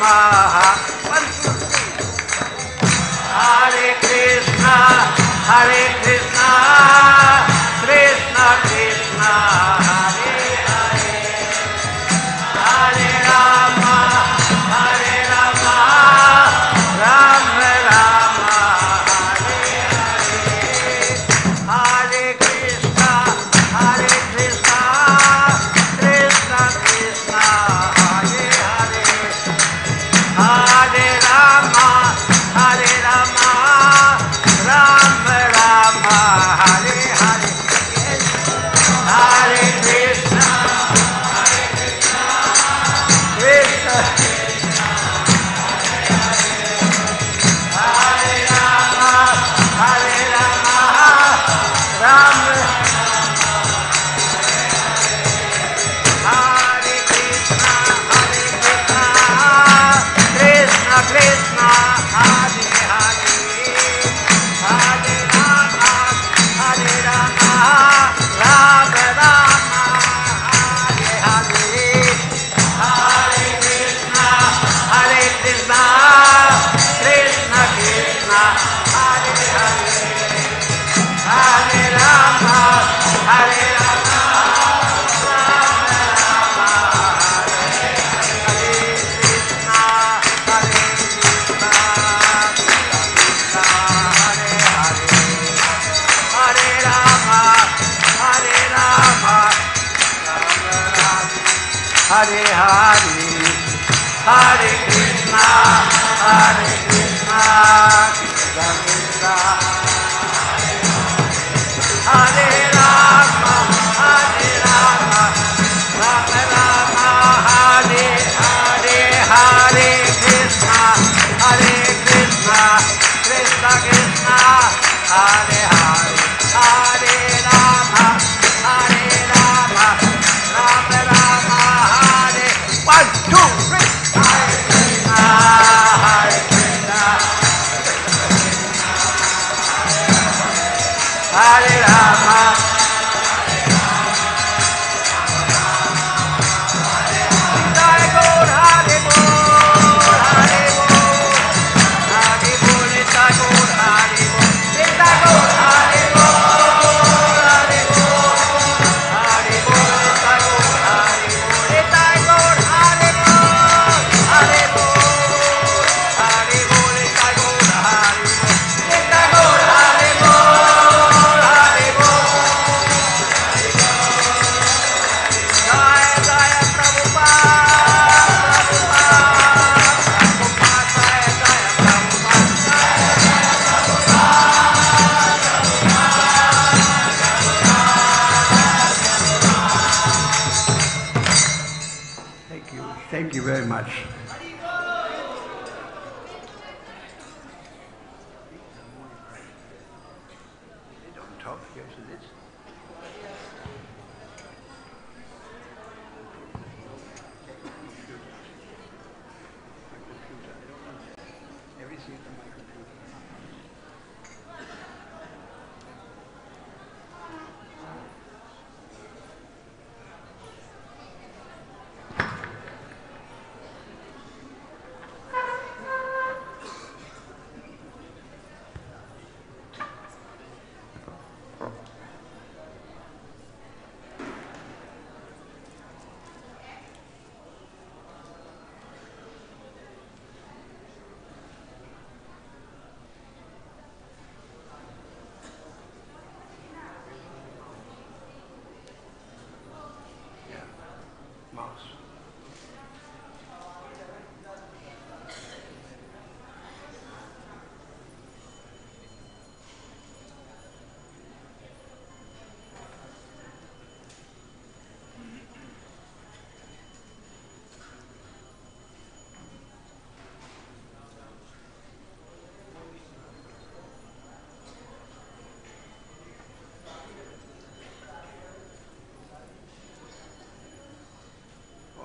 Rama, one, two, three. Hare Krishna, Hare Krishna, Krishna Krishna, Hare Hare, Hare Rama, Hare Rama, Rama Rama, Hare Hare, Hare Krishna, Hare Krishna, Krishna Krishna, Hare Hare, Hare Rama, Hare Rama, Rama Rama, Hare Hare, Hare Krishna, Krishna Krishna, Hare Rama, Hare Rama, Rama Hare Krishna, Krishna Krishna, Hare Hare, Hare Rama, Hare Rama, Rama Rama, Hare Hare, Hare Krishna, Krishna Krishna, Hare Hare, Hare Rama, Hare Rama, Hare Hare, Hare Krishna, Krishna, Krishna, Hare Rama, Hare Rama, Rama Rama, Hare Hare, Hare Krishna, Krishna, Krishna Krishna, Hare Hare, Hare Rama, Hare Rama, Rama Rama, Hare, 1, 2, 3, Hare Krishna, Hare Krishna, Hare Rama, Hare Gaur, Hare Gaur, Hare Gaur, Hare Gaur, Nitya Gaur, Hare Gaur, Nitya Gaur, Hare Gaur, Hare Gaur, Hare Gaur, Nitya Gaur, Hare Gaur, Nitya Gaur, Hare Gaur, Hare Gaur, Hare Gaur, Nitya Gaur, Hare Gaur, Nitya Gaur, Hare Gaur, Hare Gaur. Jai Jai Prabhupada, Prabhupada, Jai Jai Prabhupada. Thank you very much. They don't talk here, so this. Everything on my computer. Mouse.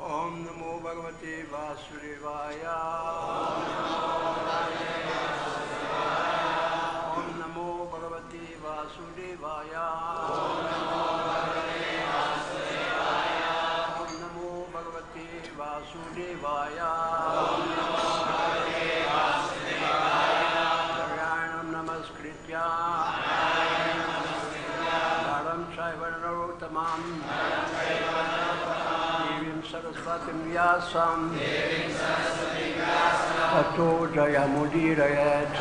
Om Namo Bhagavate Vasudevaya. Om Namo Bhagavate Vasudevaya. Om Namo Bhagavate Vasudevaya. Sarasvatim Vyasam Tato Jayamudirayat.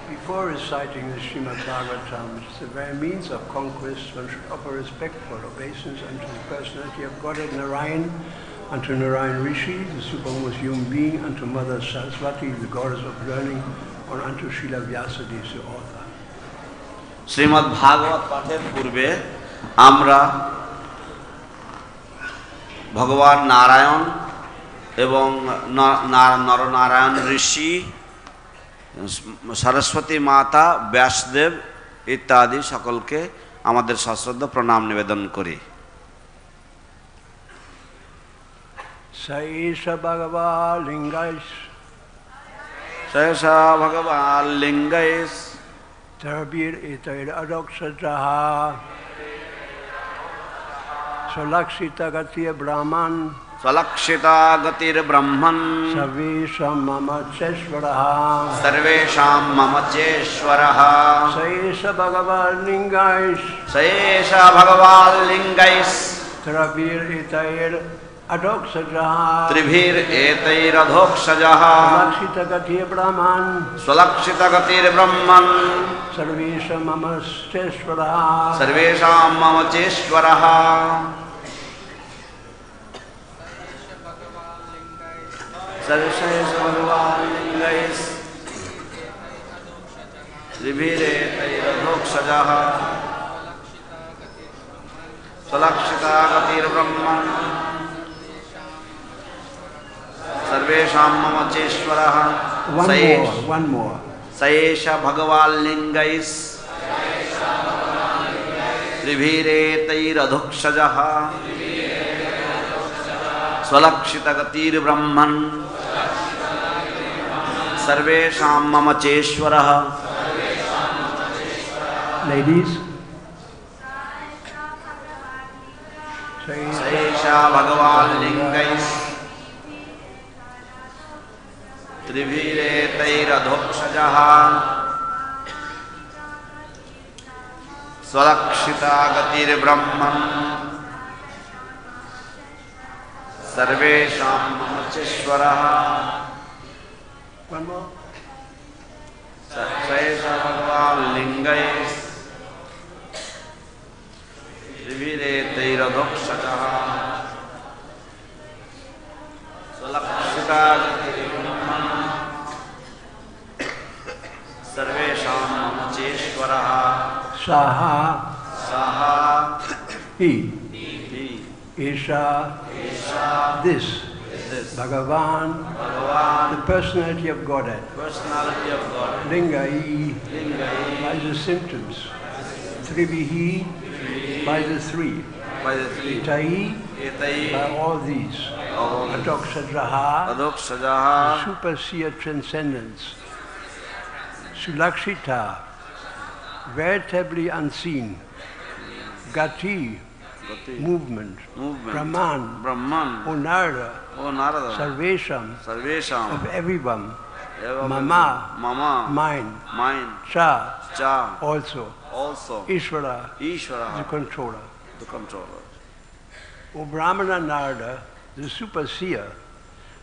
Before reciting the Srimad Bhagavatam, it's the very means of conquest, one should offer respectful obeisance unto the personality of Godhead Narayan, unto Narayan Rishi, the supermost human being, unto Mother Saraswati, the goddess of learning, or unto Srila Vyasadeva, the author. Srimad Bhagavat Pathir Purve, Amra, Bhagavan Narayan, এবং নরনারায়ণ ঋষি, সরস্বতী মাতা, ব্যাসদেব ইত্যাদি সকলকে আমাদের সশ্রদ্ধ প্রণাম নিবেদন করি। Saisha Bhagavān Lingais Saisha Bhagavān Lingais Tarabir Itair Adoksajaha Salakshita Gatiya Brahman Salakshita Gatir Brahman Sarvesham Mamacheshvaraha Sarvesham Mamacheshvaraha Saisha Bhagavān Lingais Saisha Bhagavān Lingais Tarabir Itair Adoksajaha Tribhir Etair Adoksajaha Salakshita Gatiya Brahman Salakshita Gatir Brahman Sarvesham Mamacheshvaraha Sarvesham Mamacheshvaraha Sarvesham Bhagavān Lingais Tribhir Etair Adoksajaha Salakshita Gatir Brahman Sarvesham Mamacheshvaraha. One more. Saesha Bhagavān Lingais Tribhire Tairadhukshajaha Swalakshita Gatir Brahman Sarvesham Mamacheshvaraha. Ladies. Saesha Bhagavān Lingais Tribhire Tairadhukshajaha Swalakshita Gatir Brahman Sarvesham Mamacheshvaraha. One more. Saesha Bhagavān Lingais Tribhire Tairadhukshajaha Swalakshita Gatir Brahman Sarvesham Mamacheshvaraha. Saha. Saha. He. He. Isha. Isha. This. This. Bhagavan. Bhagavan. The personality of Godhead. Personality of God. Lingai. Lingai. By the symptoms. Trivihi. By the three. By the three. Itai. Etai. By all these. Adoksajaha. Adoksajaha. Supersede transcendence. Sulakshita. Veritably unseen. Gati. Movement. Brahman. Brahman. O Narada. O Narada. Sarvesham. Sarvesham. Of everyone. Mama. Mama. Mine. Mine. Cha. Cha. Also. Also. Ishvara. Ishvara. The controller. The controller. O Brahmana Narada, the superseer,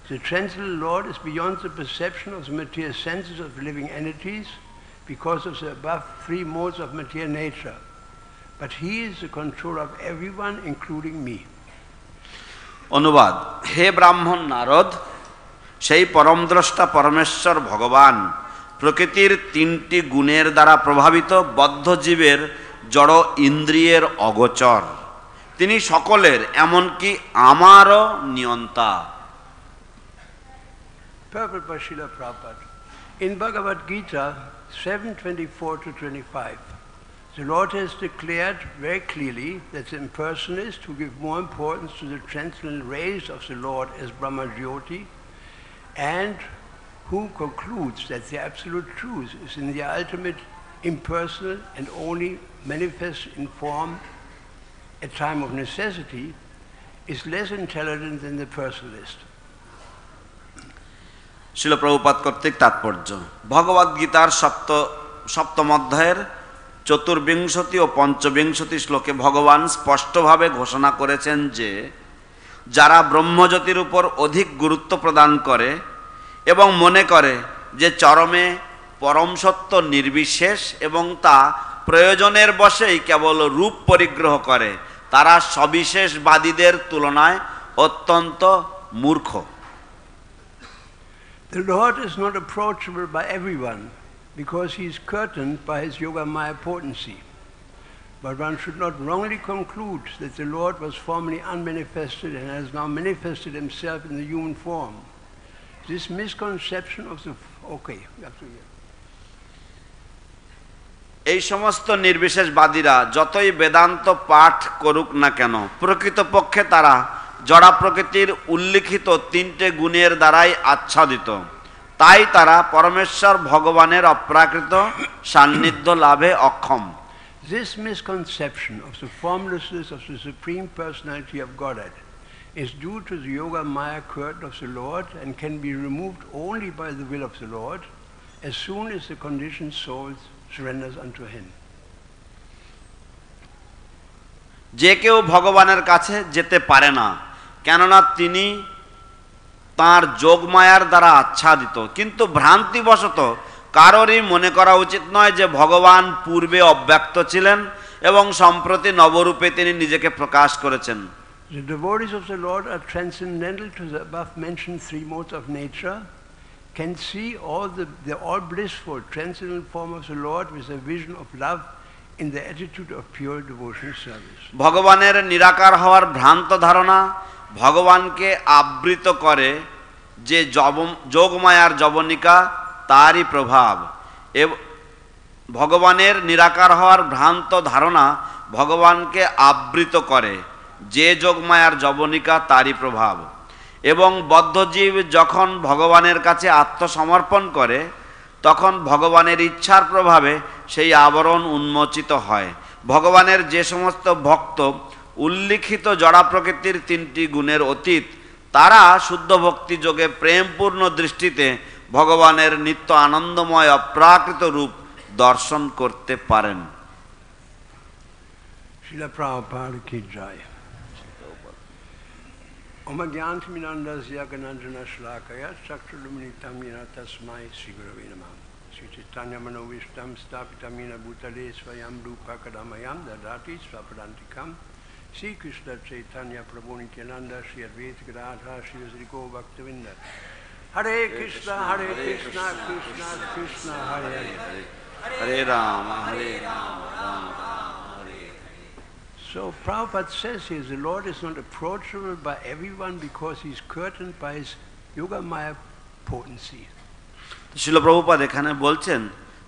the transcendental Lord is beyond the perception of the material senses of living entities because of the above three modes of material nature. But he is the controller of everyone, including me. অনুবাদ, হে ব্রাহ্মণ নারদ, সেই পরমদ্রষ্টা পরমেশ্বর ভগবান প্রকৃতির তিনটি গুণের দ্বারা প্রভাবিত বদ্ধ জীবের জড় ইন্দ্রিয়ের অগোচর। তিনি সকলের, এমনকি আমারও নিয়ন্তা। Purport by Srila Prabhupada. In Bhagavad Gita 7:24-25, the Lord has declared very clearly that the impersonalists who give more importance to the transcendental rays of the Lord as Brahma Jyoti and who concludes that the absolute truth is in the ultimate impersonal and only manifest in form at time of necessity is less intelligent than the personalist. শিল প্রভুপাদ কর্তৃক তাৎপর্য। ভগবদ গীতার সপ্তম অধ্যায়ের চতুর্বিংশতি ও পঞ্চবিংশতি শ্লোকে ভগবান স্পষ্টভাবে ঘোষণা করেছেন যে যারা ব্রহ্মজ্যোতির উপর অধিক গুরুত্ব প্রদান করে এবং মনে করে যে চরমে পরম সত্য নির্বিশেষ এবং তা প্রয়োজনের বশেই কেবল রূপ পরিগ্রহ করে, তারা সবিশেষবাদীদের তুলনায় অত্যন্ত মূর্খ। The Lord is not approachable by everyone because he is curtained by his yoga-maya potency. But one should not wrongly conclude that the Lord was formerly unmanifested and has now manifested himself in the human form. This misconception of the... Okay, absolutely. এই সমস্ত নির্বিশেষবাদীরা যতই বেদান্ত পাঠ করুক না কেন, প্রকৃতপক্ষে তারা জড়া প্রকৃতির উল্লিখিত তিনটে গুণের দ্বারাই আচ্ছাদিত। তাই তারা পরমেশ্বর ভগবানের অপ্রাকৃত সান্নিধ্য লাভে অক্ষম। This misconception of the formlessness of the Supreme Personality of Godhead is due to the Yoga Maya curtain of the Lord and can be removed only by the will of the Lord as soon as the conditioned soul surrenders unto him. যে কেউ ভগবানের কাছে যেতে পারে না, কেননা তিনি তাঁর যোগমায়ার দ্বারা আচ্ছাদিত। কিন্তু ভ্রান্তিবশত কারোরই মনে করা উচিত নয় যে ভগবান পূর্বে অব্যক্ত ছিলেন এবং সম্প্রতি নবরূপে তিনি নিজেকে প্রকাশ করেছেন। The devotees of the Lord are transcendental to the above mentioned three modes of nature, can see all the all blissful transcendental form of the Lord with a vision of love in the attitude of pure devotion service. ভগবানের নিরাকার হওয়ার ভ্রান্ত ধারণা ভগবানকে আবৃত করে যে যোগমায়ার যবনিকা তারই প্রভাব। ভগবানের নিরাকার হওয়ার ভ্রান্ত ধারণা ভগবানকে আবৃত করে যে যোগমায়ার যবনিকা তারই প্রভাব। এবং বদ্ধজীব যখন ভগবানের কাছে আত্মসমর্পণ করে তখন ভগবানের ইচ্ছার প্রভাবে সেই আবরণ উন্মোচিত হয়। ভগবানের যে সমস্ত ভক্ত উল্লিখিত জড়া প্রকৃতির তিনটি গুণের অতীত, তারা শুদ্ধ ভক্তি যোগে প্রেমপূর্ণ দৃষ্টিতে ভগবানের নিত্য আনন্দময় অপ্রাকৃত রূপ দর্শন করতে পারেন। Srila Prabhupada ki jai. Om Jnana-timirandasya Gananjana Shlakaya Chakshulumnitam Yena Tasmai Śrī Gurave Namah. Śrī Chaitanya Manovishtam Stapitam Yena Bhutale Svayam Rupa Kadamayam Dadati Svapadantikam Śrī Kṛṣṇa Chaitanya Prabhu Nityananda Śrī Advaita Gadadhara Śrī Vasariko Bhaktavinda. Hare Krishna, Krishna Krishna, Hare Hare. Hare Rama, Hare Rama, Rama Rama, Hare. So Prabhupada says here, the Lord is not approachable by everyone because he is curtained by his yoga maya potency. শিল প্রভুপাদ এখানে বলছেন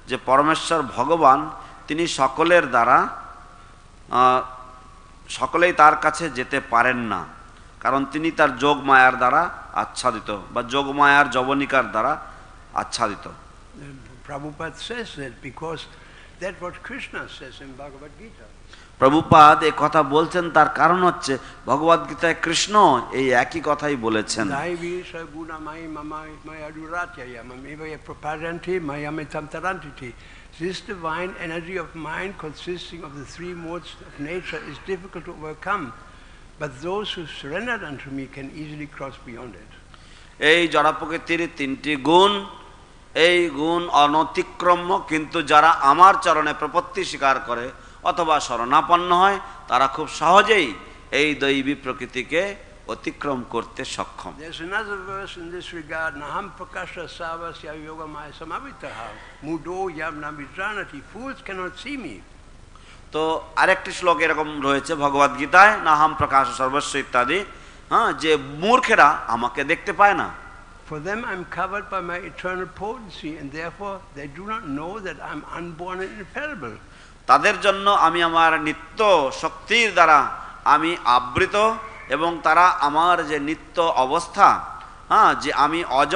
যে পরমেশ্বর ভগবান তিনি সকলের দ্বারা সকলেই তার কাছে যেতে পারেন না, কারণ তিনি তার যোগ মায়ার দ্বারা আচ্ছাদিত বা যোগ মায়ার যবনিকার দ্বারা আচ্ছাদিত। Prabhupada says that because that's what Krishna says in Bhagavad Gita. Prabhupada এই কথা বলছেন তার কারণ হচ্ছে ভগবদ গীতায় কৃষ্ণ এই একই কথাই বলেছেন। This divine energy of mind consisting of the three modes of nature is difficult to overcome, but those who surrendered unto me can easily cross beyond it. এই জড় প্রকৃতির তিনটি গুণ, এই গুণ অনতিক্রম্য, কিন্তু যারা আমার চরণে প্রপত্তি স্বীকার করে অথবা শরণাপন্ন হয় তারা খুব সহজেই এই দৈবী প্রকৃতিকে অতিক্রম করতে সক্ষম। There's another verse in this regard, naham prakasha savasya yogamaya samavitaha mudo yam nabijanati, fools cannot see me. তো আরেকটি শ্লোক এরকম রয়েছে ভগবদ গীতায়, নাহাম প্রকাশ সর্বস্ব ইত্যাদি, যে মূর্খেরা আমাকে দেখতে পায় না। For them I'm covered by my eternal potency and therefore they do not know that I'm unborn and infallible. তাদের জন্য আমি আমার নিত্য শক্তির দ্বারা আমি আবৃত এবং তারা আমার যে নিত্য অবস্থা, যে আমি অজ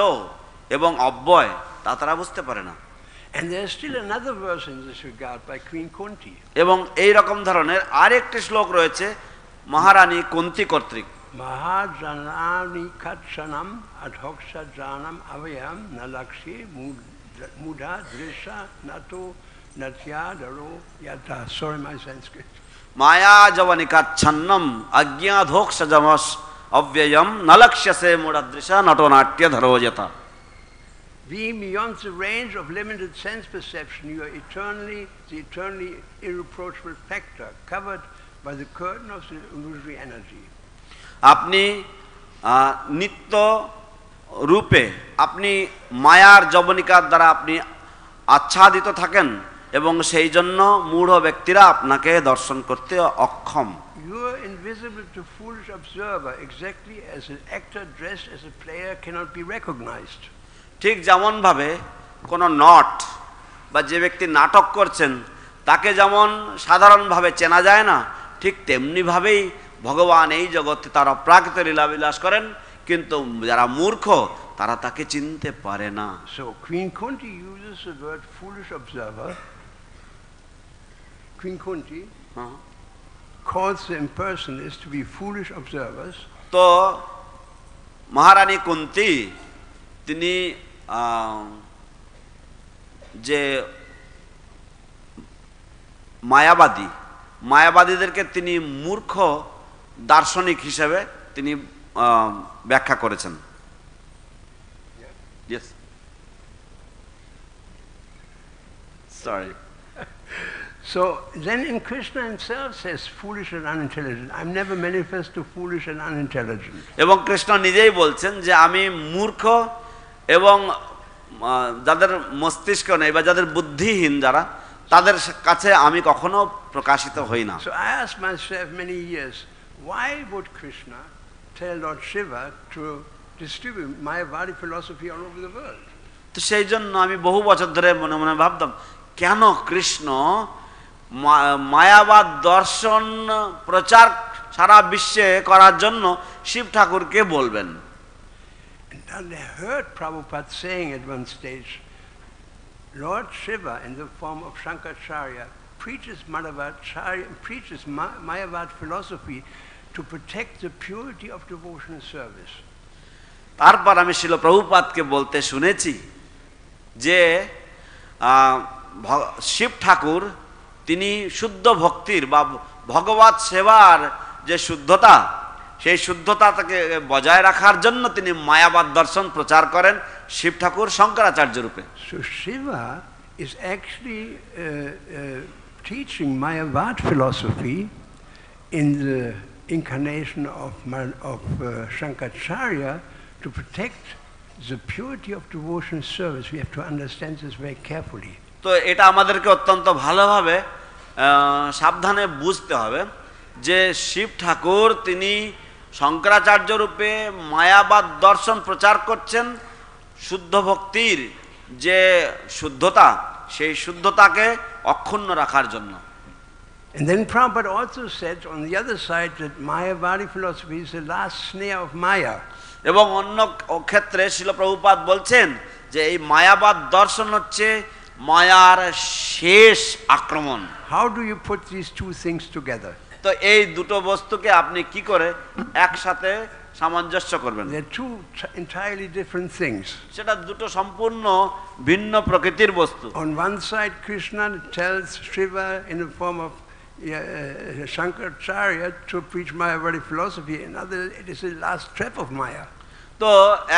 এবং অব্যয়, তা তারা বুঝতে পারে না। And there's still another verse in this regard by Queen Kunti. এবং এই রকম ধরনের আরেকটি শ্লোক রয়েছে মহারানী কুন্তি কর্তৃক। Mahajanani katshanam adhoksha janam avayam nalakshe mudha drisha nato natyādaro yata. Sorry, my Sanskrit. माया जवनिकाच्छन्नम अज्ञाधोक्षजमस अव्ययम नलक्ष्यसे मूढ़दृशा नटो नाट्य धरोजता. Being beyond the range of limited sense perception, you are the eternally irreproachable factor, covered by the curtain of the illusory energy. আপনি নিত্য রূপে আপনি মায়ার জবনিকার দ্বারা আপনি আচ্ছাদিত থাকেন এবং সেই জন্য মূঢ় ব্যক্তিরা আপনাকে দর্শন করতে অক্ষম. You are invisible to foolish observer, exactly as an actor dressed as a player cannot be recognized. ঠিক যেমন ভাবে কোনো নট বা যে ব্যক্তি নাটক করছেন তাকে যেমন সাধারণভাবে চেনা যায় না, ঠিক তেমনি ভাবেই ভগবান এই জগতে তার অপ্রাকৃত লীলাবিলাস করেন, কিন্তু যারা মূর্খ তারা তাকে চিনতে পারে না. So Queen Kunti uses the word foolish observer. Queen Kunti calls the impersonalists to be foolish observers. তো মহারানী কুন্তি তিনি যে মায়াবাদীদেরকে তিনি মূর্খ দার্শনিক হিসেবে তিনি ব্যাখ্যা করেছেন. Yes. Sorry. So then in Krishna himself says foolish and unintelligent. I'm never manifest to foolish and unintelligent. এবং কৃষ্ণ নিজেই বলছেন যে আমি মূর্খ এবং যাদের মস্তিষ্ক নেই বা যাদের বুদ্ধিহীন যারা তাদের কাছে আমি কখনো প্রকাশিত হই না. So I asked myself many years, why would Krishna tell Lord Shiva to distribute Mayavadi philosophy all over the world? তো সেই জন্য আমি বহু বছর ধরে মনে মনে ভাবতাম, কেন কৃষ্ণ মায়াবাদ দর্শন প্রচার সারা বিশ্বে করার জন্য শিব ঠাকুরকে বলবেন. And I heard Prabhupada saying at one stage, Lord Shiva in the form of Shankaracharya preaches Mayavad philosophy to protect the purity of devotional service. তারপর আমি শিল প্রভুপাদকে বলতে শুনেছি যে শিব ঠাকুর তিনি শুদ্ধ ভক্তির বা ভগবত সেবার যে শুদ্ধতা, সেই শুদ্ধতাকে বজায় রাখার জন্য তিনি মায়াবাদ দর্শন প্রচার করেন শিব ঠাকুর শঙ্করাচার্য রূপে. So Shiva is actually teaching Mayavad philosophy in the incarnation of Shankaracharya to protect the purity of devotional service. We have to understand this very carefully. তো এটা আমাদেরকে অত্যন্ত ভালোভাবে সাবধানে বুঝতে হবে যে শিব ঠাকুর তিনি শঙ্করাচার্য রূপে মায়াবাদ দর্শন প্রচার করছেন শুদ্ধ ভক্তির যে শুদ্ধতা, সেই শুদ্ধতাকে অক্ষুণ্ণ রাখার জন্য. And then Prabhupada also said on the other side that Mayavadi philosophy is the last snare of Maya. এবং অন্য ক্ষেত্রে শিল প্রভুপাদ বলছেন যে এই মায়াবাদ দর্শন হচ্ছে মায়ার শেষ আক্রমণ. How do you put these two things together? তো এই দুটো বস্তুকে আপনি কি করে একসাথে সামঞ্জস্য করবেন? They're two entirely different things. সেটা দুটো সম্পূর্ণ ভিন্ন প্রকৃতির বস্তু. On one side, Krishna tells Shiva in the form of Shankaracharya to preach Mayavadi philosophy. Another, it is the last trap of Maya. তো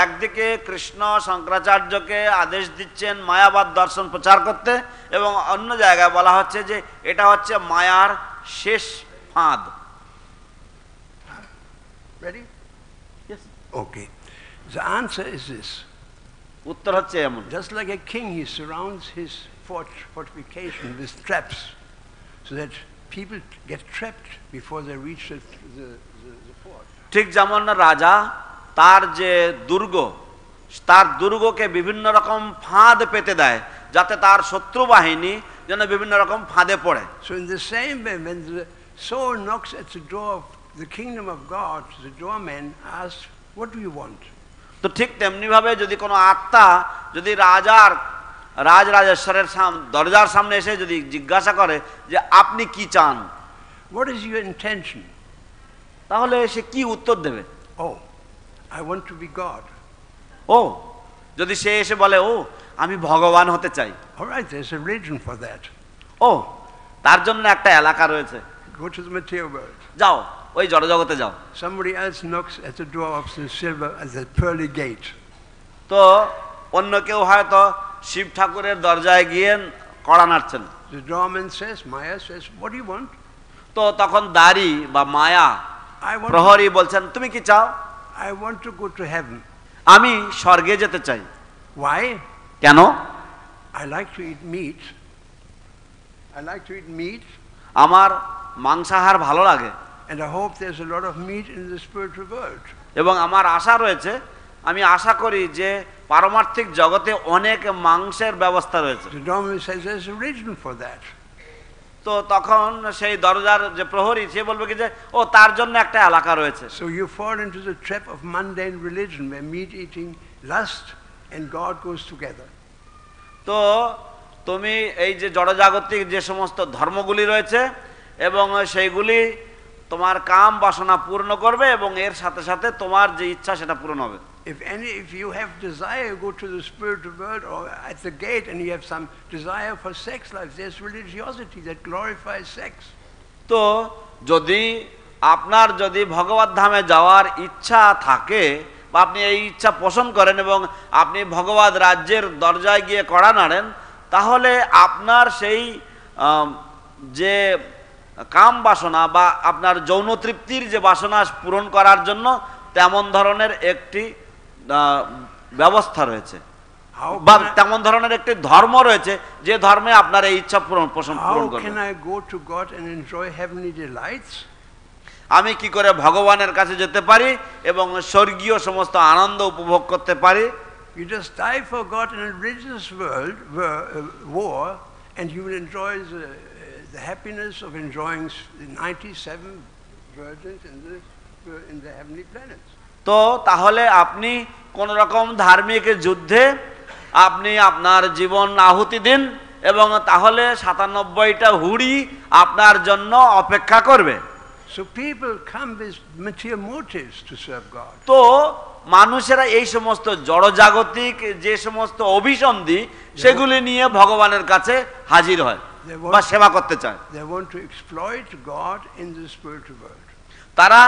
একদিকে কৃষ্ণ শঙ্করাচার্যকে আদেশ দিচ্ছেন মায়াবাদ দর্শন প্রচার করতে, এবং অন্য জায়গায় বলা হচ্ছে যে এটা হচ্ছে মায়ার শেষ ফাঁদ. Ready? Yes. Okay. The answer is this. উত্তর হচ্ছে এমন, Just like a king, he surrounds his fortification with traps so that people get trapped before they reach the fort. ঠিক যেমন রাজা তার যে দুর্গ, তার দুর্গকে বিভিন্ন রকম ফাঁদ পেতে দেয় যাতে তার শত্রু বাহিনী যেন বিভিন্ন রকম ফাঁদে পড়ে. So in the same way, when the soul knocks at the door of the kingdom of God, the doorman asks, what do you want? তো ঠিক তেমনি ভাবে যদি কোনো আত্মা যদি রাজরাজেশ্বরের দরজার সামনে এসে যদি জিজ্ঞাসা করে যে আপনি কি চান, What is your intention? তাহলে সে কি উত্তর দেবে? Oh, I want to be God. ও, যদি সে এসে বলে ও আমি ভগবান হতে চাই, All right, there's a religion for that. ও তার জন্য একটা এলাকা রয়েছে, Go to the material world. যাও ওই জড়জগতে যাও। Somebody else knocks at the door of the silver, at the pearly gate. তো অন্য কেউ হয়তো শিব ঠাকুরের দরজায় গিয়ে কড়া নাড়ছেন। The doorman says, Maya says, what do you want? তো তখন দাড়ি বা মায়া I want, প্রহরী বলছেন তুমি কি চাও? I want to go to heaven. আমি স্বর্গে যেতে চাই। Why? কেন? I like to eat meat. I like to eat meat. আমার মাংসাহার ভালো লাগে And I hope there's a lot of meat in the spiritual world. এবং আমার আশা রয়েছে, আমি আশা করি যে পারমার্থিক জগতে অনেক মাংসের ব্যবস্থা রয়েছে। The doorman says there's a reason for that. তো তখন সেই দরজার যে প্রহরী সে বলবে কি যে ও তার জন্য একটা এলাকা রয়েছে। So you fall into the trap of mundane religion where meat eating, lust and God goes together. তো তুমি এই যে জড়জাগতিক যে সমস্ত ধর্মগুলি রয়েছে এবং সেইগুলি তোমার কাম বাসনা পূর্ণ করবে এবং এর সাথে সাথে তোমার যে ইচ্ছা সেটা পূরণ হবে। If you have desire, go to the spiritual world or at the gate and you have some desire for sex life, there's religiosity that glorifies sex. তো যদি আপনার যদি ভগবত ধামে যাওয়ার ইচ্ছা থাকে বা আপনি এই ইচ্ছা পোষণ করেন এবং আপনি ভগবত রাজ্যের দরজায় গিয়ে কড়া নাড়েন, তাহলে আপনার সেই যে কাম বাসনা বা আপনার যৌন তৃপ্তির যে বাসনা পূরণ করার জন্য তেমন ধরনের একটি ব্যবস্থা রয়েছে বা তেমন ধরনের একটি ধর্ম রয়েছে যে ধর্মে আপনার এই ইচ্ছা পোষণ পূরণ করবে। How can I go to God and enjoy heavenly delights? আমি কি করে ভগবানের কাছে যেতে পারি এবং স্বর্গীয় সমস্ত আনন্দ উপভোগ করতে পারি? You just die for God in a religious world, war, and you will enjoy the happiness of enjoying the 97 virgins in the heavenly planets. তো তাহলে আপনি কোন রকম ধার্মিক যুদ্ধে আপনি আপনার জীবন আহুতি দিন এবং তাহলে 97টা হুড়ি আপনার জন্য অপেক্ষা করবে। So people come with material motives to serve God. তো মানুষেরা এই সমস্ত জড়জাগতিক যে সমস্ত অভিসন্ধি সেগুলি নিয়ে ভগবানের কাছে হাজির হয় বা সেবা করতে চায়। They want to exploit God in the spiritual world. তারা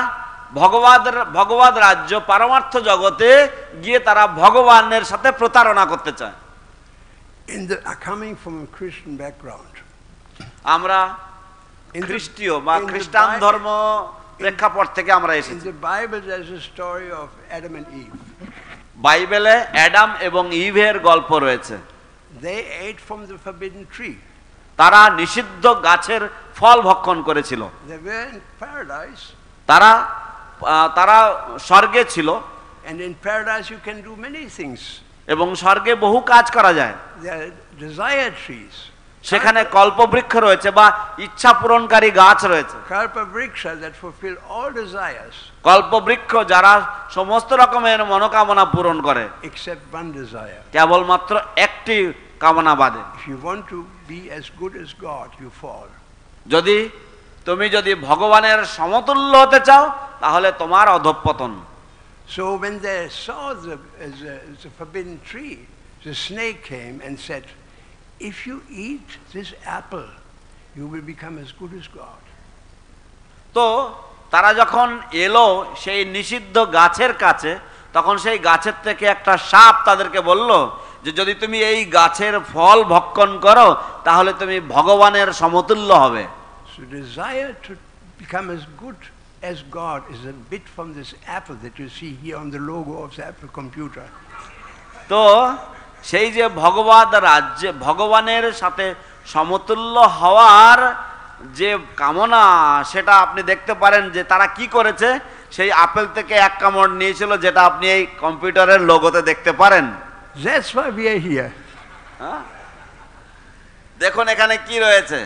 ভগবত রাজ্য পারমার্থ জগতে গিয়ে তারা ভগবানের সাথে প্রতারণা করতে চায়। Coming from a Christian background, আমরা খ্রিস্টীয় বা খ্রিস্টান ধর্ম প্রেক্ষাপট থেকে আমরা এসেছি। In the Bible there's a story of Adam and Eve. বাইবেলে অ্যাডাম এবং ইভের গল্প রয়েছে। They ate from the forbidden tree. তারা নিষিদ্ধ গাছের ফল ভক্ষণ করেছিল। They were in paradise. তারা স্বর্গে ছিল। And in paradise you can do many things. এবং স্বর্গে বহু কাজ করা যায়। There are desire trees. সেখানে কল্পবৃক্ষ রয়েছে বা ইচ্ছা পূরণকারী গাছ রয়েছে। Kalpa-vriksha that fulfill all desires. Kalpavriksha যারা সমস্ত রকমের মনোকামনা পূরণ করে Except one desire. কেবলমাত্র একটি কামনা বাদে। If you want to be as good as God, you fall. তুমি যদি ভগবানের সমতুল্য হতে চাও তাহলে তোমার অধঃপতন। So when they saw the forbidden tree, the snake came and said, if you eat this apple, you will become as good as God. তো তারা যখন এলো সেই নিষিদ্ধ গাছের কাছে, তখন সেই গাছের থেকে একটা সাপ তাদেরকে বলল যে যদি তুমি এই গাছের ফল ভক্ষণ করো তাহলে তুমি ভগবানের সমতুল্য হবে। So desire to become as good as God is a bit from this apple that you see here on the logo of the Apple computer. তো সেই যে ভগবত রাজ্যে ভগবানের সাথে সমতুল্য হওয়ার যে কামনা সেটা আপনি দেখতে পারেন যে তারা কি করেছে, সেই আপেল থেকে এক কামড় নিয়েছিল যেটা আপনি এই কম্পিউটারের লোগোতে দেখতে পারেন। That's why we are here. দেখুন এখানে কি রয়েছে।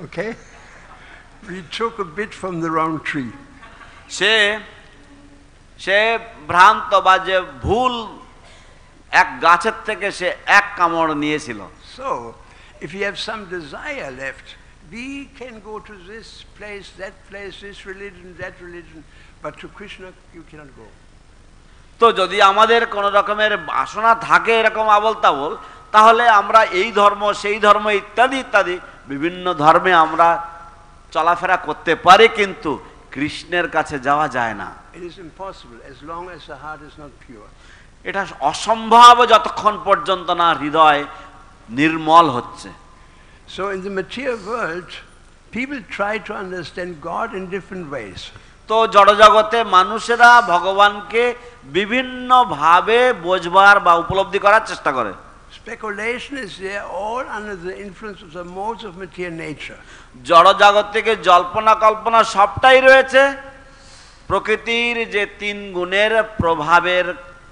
Okay? We took a bit from the wrong tree. সে ভ্রান্ত বা যে ভুল এক গাছের থেকে সে এক কামড় নিয়েছিল। So if you have some desire left, we can go to this place, this religion, that religion, but to Krishna you cannot go. তো যদি আমাদের কোন রকমের বাসনা থাকে এরকম আবল তাবল, তাহলে আমরা এই ধর্ম সেই ধর্ম ইত্যাদি ইত্যাদি বিভিন্ন ধর্মে আমরা চলাফেরা করতে পারি, কিন্তু কৃষ্ণের কাছে যাওয়া যায় না। It is impossible as long as the heart is not pure. এটা অসম্ভব যতক্ষণ পর্যন্ত না হৃদয় নির্মল হচ্ছে। So in the material world, people try to understand God in different ways. তো জড়জগতে মানুষেরা ভগবানকে বিভিন্ন ভাবে বোঝবার বা উপলব্ধি করার চেষ্টা করে। Speculation is there, all under the influence of the modes of material nature. জড়জগৎ থেকে জল্পনা কল্পনা সবটাই রয়েছে প্রকৃতির যে তিন গুণের প্রভাবের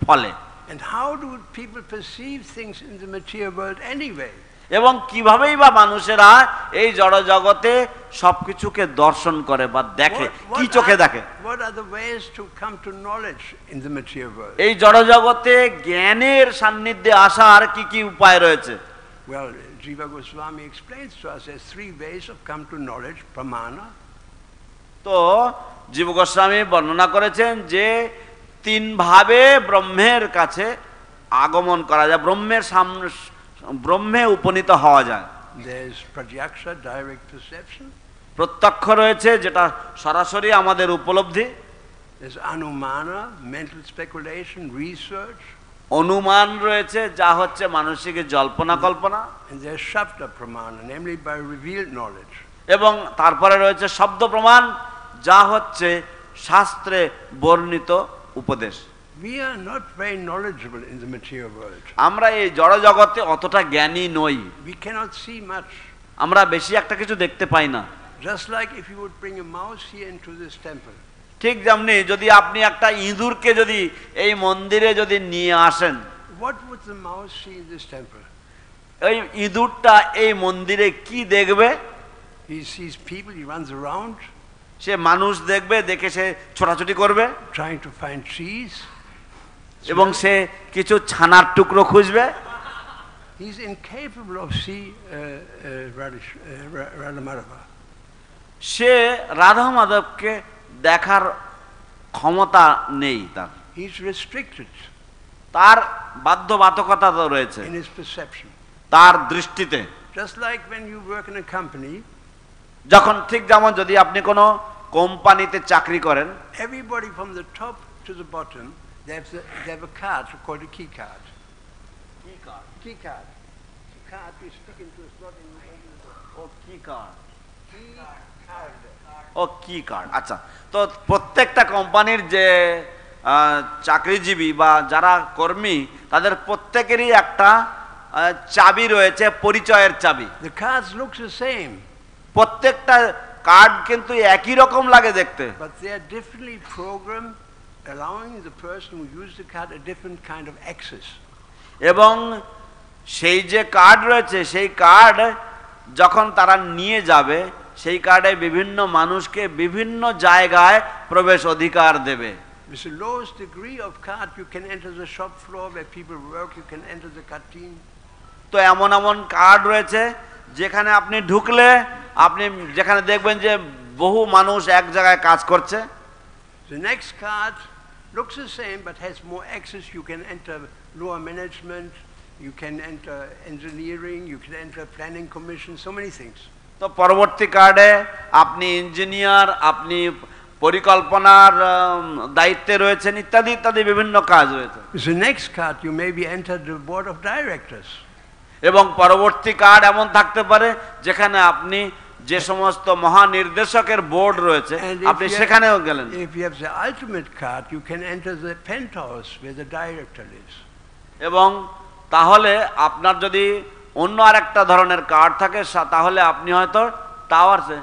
ফলে। And how do people perceive things in the material world anyway? এবং কিভাবেই বা মানুষেরা এই জড়জগতে সবকিছুকে দর্শন করে বা দেখে, কি চোখে দেখে? What are the ways to come to knowledge in the material world? এই জড়জগতে জ্ঞানের সান্নিধ্যে আসার কি কি উপায় রয়েছে? Well, Śukadeva Gosvāmī explains to us there's three ways of come to knowledge, pramana. তো জীব গোস্বামী বর্ণনা করেছেন যে তিন ভাবে ব্রহ্মের কাছে আগমন করা যায়, ব্রহ্মের সামনে, ব্রহ্মে উপনীত হওয়া যায়। There's pratyaksha, direct perception. প্রত্যক্ষ রয়েছে, যেটা সরাসরি আমাদের উপলব্ধি। There's anumana, mental speculation, research. অনুমান রয়েছে, যা হচ্ছে মানসিক জল্পনা কল্পনা। And there's shabda pramana, namely by revealed knowledge. এবং তারপরে রয়েছে শব্দ প্রমাণ, যা হচ্ছে শাস্ত্রে বর্ণিত উপদেশ। We are not very knowledgeable in the material world. আমরা এই জড় জগতে অতটা জ্ঞানী নই। We cannot see much. আমরা বেশি একটা কিছু দেখতে পাই না। Just like if you would bring a mouse here into this temple. ঠিক যেমনি যদি আপনি একটা ইঁদুরকে যদি এই মন্দিরে যদি নিয়ে আসেন, What would the mouse see in this temple? এই ইঁদুরটা এই মন্দিরে কি দেখবে? He sees people, he runs around. সে মানুষ দেখবে, দেখে সে ছোটাছুটি করবে, Trying to find cheese. এবং সে কিছু ছানার টুকরো খুঁজবে। He's incapable of see Radha Madhava. সে রাধা মাধবকে দেখার ক্ষমতা নেই তার। He's restricted তার বাধ্যবাধকতা তো রয়েছে in his perception. তার দৃষ্টিতে। Just like when you work in a company, যখন ঠিক যেমন যদি আপনি কোনো কোম্পানিতে চাকরি করেন, everybody from the top to the bottom, they have a card called a key card. Key card. The card you stick into a slot and you open the door. ও কি কার্ড, Key card. ও কি card. আচ্ছা, তো প্রত্যেকটা কোম্পানির যে চাকরিজীবী বা যারা কর্মী, তাদের প্রত্যেকেরই একটা চাবি রয়েছে, পরিচয়ের চাবি। The cards look the same, প্রত্যেকটা কার্ড কিন্তু একই রকম লাগে দেখতে, but they are differently programmed, allowing the person who used the card a different kind of access. এবং সেই যে কার্ড রয়েছে, সেই কার্ড যখন তারা নিয়ে যাবে, সেই কার্ডে বিভিন্ন মানুষকে বিভিন্ন জায়গায় প্রবেশ অধিকার দেবে। With the lowest degree of card, you can enter the shop floor where people work, you can enter the canteen. তো এমন এমন কার্ড রয়েছে যেখানে আপনি ঢুকলে আপনি যেখানে দেখবেন যে বহু মানুষ এক জায়গায় কাজ করছে। The next card looks the same but has more access. You can enter lower management, you can enter engineering, you can enter planning commission, so many things. তো পরবর্তী কার্ডে আপনি ইঞ্জিনিয়ার, আপনি পরিকল্পনার দায়িত্বে রয়েছেন, ইত্যাদি ইত্যাদি বিভিন্ন কাজ রয়েছে। With the next card, you maybe enter the board of directors. এবং পরবর্তী কার্ড এমন থাকতে পারে যেখানে আপনি যে সমস্ত মহানির্দেশকের বোর্ড রয়েছে, আপনি সেখানেও গেলেন। If you have the ultimate card, you can enter the penthouse where the director lives. এবং তাহলে আপনার যদি অন্য আরেকটা ধরনের কার্ড থাকে, তাহলে আপনি হয়তো টাওয়ারসে,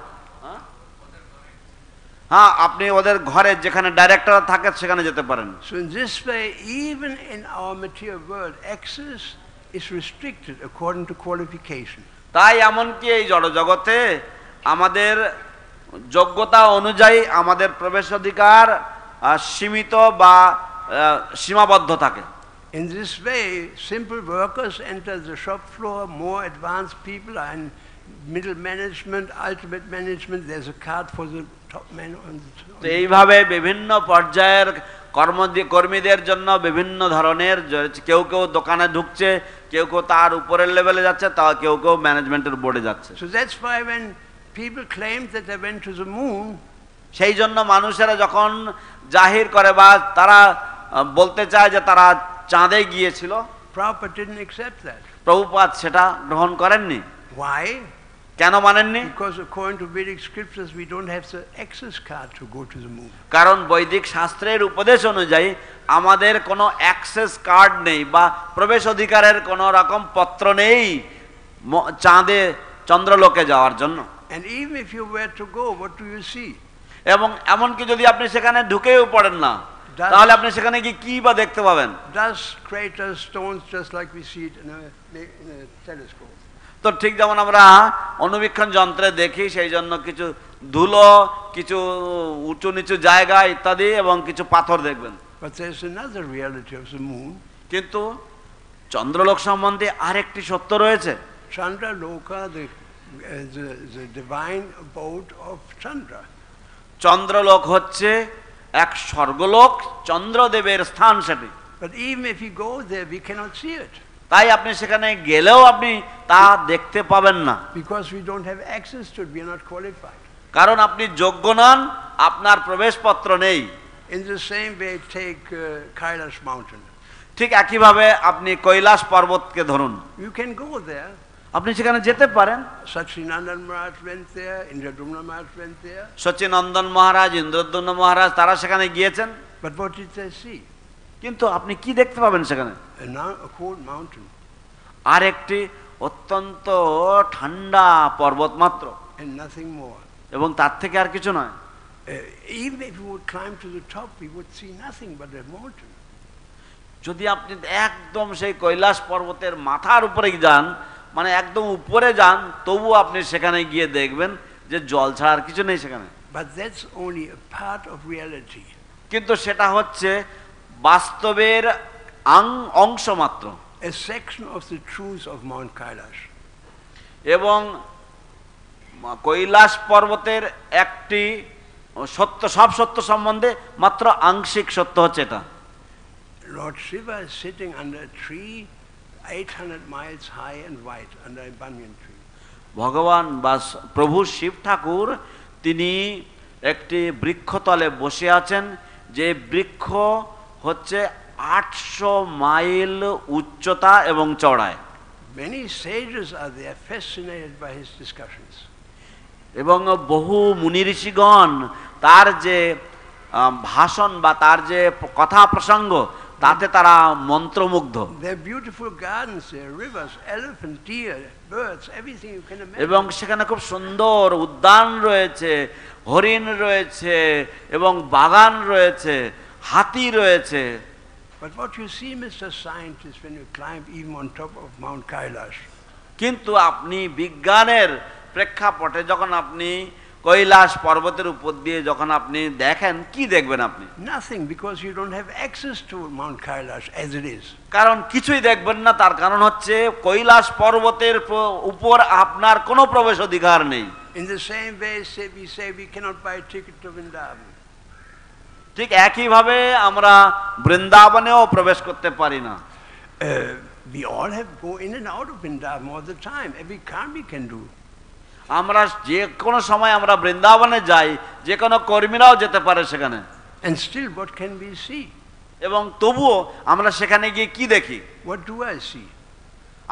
হ্যাঁ, আপনি ওদের ঘরে যেখানে ডাইরেক্টর থাকে সেখানে যেতে পারেন। So in this way, even in our material world, access is restricted according to qualification. তাই এমনকি এই জড়জগতে আমাদের যোগ্যতা অনুযায়ী আমাদের প্রবেশ অধিকার সীমিত বা সীমাবদ্ধ থাকে। In this way, simple workers enter the shop floor, more advanced people are in middle management, ultimate management, there's a card for the top man on the top. তো এইভাবে বিভিন্ন পর্যায়ের কর্মীদের জন্য বিভিন্ন ধরনের, কেউ কেউ দোকানে ঢুকছে, কেউ কেউ তার উপরের লেভেলে যাচ্ছে, তা কেউ কেউ ম্যানেজমেন্টের বোর্ডে যাচ্ছে। So that's why when people claim that they went to the moon, সেই জন্য মানুষেরা যখন জাহির করে বা তারা বলতে চায় যে তারা চাঁদে গিয়েছিল, Prabhupada didn't accept that. Prabhupada সেটা গ্রহণ করেননি। Why? কেন মানেননি? Because according to Vedic scriptures, we don't have the access card to go to the moon. কারণ বৈদিক শাস্ত্রের উপদেশ অনুযায়ী আমাদের কোনো অ্যাক্সেস কার্ড নেই বা প্রবেশ অধিকারের কোনো রকম পত্র নেই চাঁদে চন্দ্রলোকে যাওয়ার জন্য। And even if you were to go, what do you see? এবং এমনকি যদি আপনি সেখানে ঢুকেও পড়েন না, তাহলে আপনি সেখানে গিয়ে কি বা দেখতে পাবেন? Dust, craters, stones, just like we see it in a telescope. তো ঠিক যেমন আমরা অনুবীক্ষণ যন্ত্রে দেখি, সেই জন্য কিছু ধুলো, কিছু উঁচু নিচু জায়গা ইত্যাদি এবং কিছু পাথর দেখবেন। But there's another reality of the moon. কিন্তু চন্দ্রলোক সম্বন্ধে আরেকটি সত্য রয়েছে। Chandra Loka, the divine abode of Chandra. চন্দ্রলোক হচ্ছে এক স্বর্গলোক, চন্দ্রদেবের স্থান সেটি। But even if you go there, we cannot see it. তাই আপনি সেখানে গেলেও আপনি তা দেখতে পাবেন না। Because we don't have access to it, we are not qualified. কারণ আপনি যোগ্য নন, আপনার প্রবেশপত্র নেই। In the same way, take Kailash mountain. ঠিক একইভাবে আপনি কৈলাস পর্বতকে ধরুন, You can go there. আপনি সেখানে যেতে পারেন। Sachinandan Maharaj went there, Indradumna Maharaj went there. Sachinandan মহারাজ, ইন্দ্রদ্যুম্ন মহারাজ তারা সেখানে গিয়েছেন। But what did they see? কিন্তু আপনি কি দেখতে পাবেন সেখানে? A cold mountain. আর একটি অত্যন্ত ঠান্ডা পর্বত মাত্র, And nothing more. এবং তার থেকে আর কিছু নয়। Even if we would climb to the top, we would see nothing but a mountain. যদি আপনি একদম সেই কৈলাস পর্বতের মাথার উপরে যান, মানে একদম উপরে যান, তবু আপনি সেখানে গিয়ে দেখবেন যে জল ছাড়া আর কিছু নেই সেখানে। But that's only a part of reality. কিন্তু সেটা হচ্ছে বাস্তবের অংশ মাত্র, A section of the truth of Mount Kailash. এবং কৈলাস পর্বতের একটি সত্য, সব সত্য সম্বন্ধে মাত্র আংশিক সত্য হচ্ছে এটা। Lord Shiva is sitting under a tree 800 miles high and wide, under a banyan tree. ভগবান বা প্রভু শিব ঠাকুর তিনি একটি বৃক্ষতলে বসে আছেন, যে বৃক্ষ হচ্ছে 800 মাইল উচ্চতা এবং চওড়ায়। Many sages are there, fascinated by his discussions. এবং বহু মুনি ঋষিগণ তার যে ভাষণ বা তার যে কথা প্রসঙ্গ, তাতে তারা মন্ত্রমুগ্ধ। There are beautiful gardens there, rivers, elephant, deer, birds, everything you can imagine. এবং সেখানে খুব সুন্দর উদ্যান রয়েছে, হরিণ রয়েছে এবং বাগান রয়েছে, হাতি রয়েছে। But what you see, Mr. Scientist, when you climb even on top of Mount Kailash, কিন্তু আপনি বিজ্ঞানের প্রেক্ষাপটে যখন আপনি কৈলাস পর্বতের উপর দিয়ে যখন আপনি দেখেন, কি দেখবেন আপনি? nothing, because you don't have access to Mount Kailash as it is. কারণ কিছুই দেখবেন না, তার কারণ হচ্ছে কৈলাস পর্বতের উপর আপনার কোনো প্রবেশ অধিকার নেই। In the same way, we say we cannot buy a ticket to Vrindavan. ঠিক একইভাবে আমরা বৃন্দাবনেও প্রবেশ করতে পারি না। We all have go in and out of Vrindavan all the time. Every karma can do. আমরা যে কোনো সময় আমরা বৃন্দাবনে যাই, যে কোনো কর্মীরাও যেতে পারে সেখানে। And still, what can we see? এবং তবুও আমরা সেখানে গিয়ে কি দেখি? What do I see?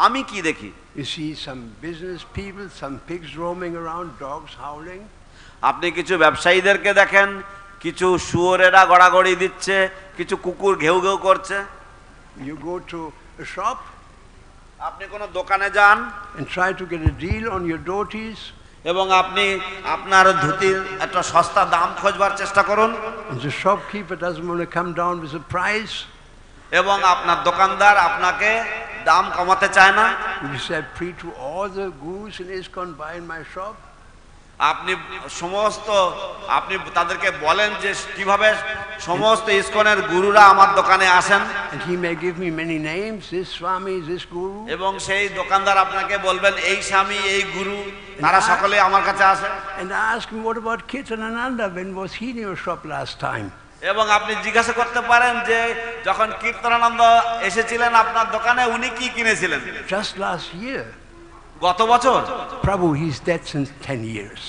আমি কি দেখি? You see some business people, some pigs roaming around, dogs howling. আপনি কিছু ব্যবসায়ীদেরকে দেখেন, কিছু শুয়োরেরা গড়াগড়ি দিচ্ছে, কিছু কুকুর ঘেউ ঘেউ করছে। You go to a shop, আপনি কোনো দোকানে যান and try to get a deal on your dhotis, এবং আপনি আপনার ধুতির একটা সস্তা দাম খোঁজবার চেষ্টা করুন, and the shopkeeper doesn't want to come down with a price. এবং আপনার দোকানদার আপনাকে দাম কমাতে চায় না। You say, Prithu, all the gurus in ISKCON buy in my shop. আপনি আপনি তাদেরকে বলেন যে কিভাবে সমস্ত ইসকনের গুরুরা আমার দোকানে আসেন, And he may give me many names, this Swami, this Guru. এবং সেই দোকানদার আপনাকে বলবেন এই স্বামী, এই গুরু, তারা সকলে আমার কাছে আসেন। And I ask him, what about Kirtanananda? When was he in your shop last time? এবং আপনি জিজ্ঞাসা করতে পারেন যে যখন কীর্তনানন্দ এসেছিলেন আপনার দোকানে উনি কি কিনেছিলেন? Just last year. গত বছর? Prabhu, he's dead since 10 years.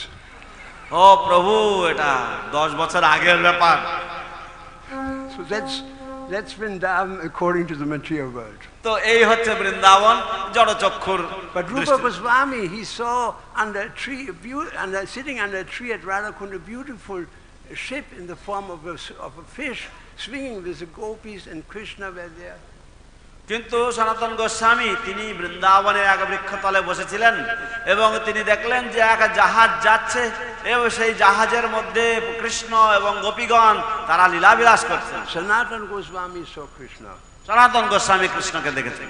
ও প্রভু, এটা 10 বছর আগের ব্যাপার। So that's Vrindavan according to the material world. তো এই হচ্ছে Vrindavan জড়চক্ষুর। But Rupa Gosvāmī, he saw under a tree, sitting under a tree at Radhakund, a beautiful ship in the form of a fish swinging with the gopis, and Krishna were there. কিন্তু সনাতন গোস্বামী তিনি বৃন্দাবনের এক বৃক্ষতলে বসেছিলেন এবং তিনি দেখলেন যে এক জাহাজ যাচ্ছে এবং সেই জাহাজের মধ্যে কৃষ্ণ এবং গোপীগণ তারা লীলাবিলাস করছেন। Sanatana Gosvāmī saw Krishna. সনাতন গোস্বামী কৃষ্ণকে দেখেছেন।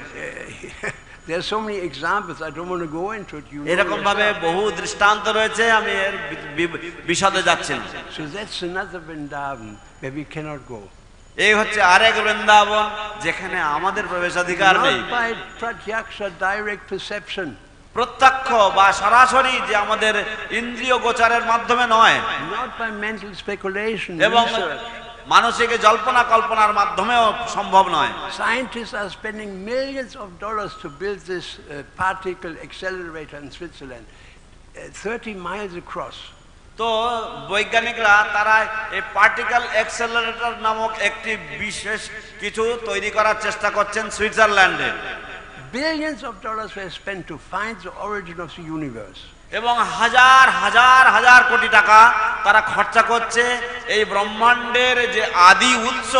There are so many examples, I don't want to go into it. এরকম ভাবে বহু দৃষ্টান্ত রয়েছে, আমি এর বিশদে যাচ্ছি না। So that's another Vrindavan where we cannot go. এই হচ্ছে আরেক বৃন্দাবন যেখানে আমাদের প্রবেশাধিকার নেই। Not by pratyaksha direct perception. প্রত্যক্ষ বা সরাসরি যে আমাদের ইন্দ্রিয় গোচরের মাধ্যমে নয়। Not by mental speculation. এবং মানসিক জল্পনা কল্পনার মাধ্যমেও সম্ভব নয়। Scientists are spending millions of dollars to build this particle accelerator in Switzerland, 30 miles across. তো বৈজ্ঞানিকরা তারা এই পার্টিকেল অ্যাক্সেলারেটর নামক একটি বিশেষ কিছু তৈরি করার চেষ্টা করছেন সুইজারল্যান্ডে। Billions of dollars were spent to find the origin of the universe. এবং হাজার হাজার হাজার কোটি টাকা তারা খরচা করছে এই ব্রহ্মাণ্ডের যে আদি উৎস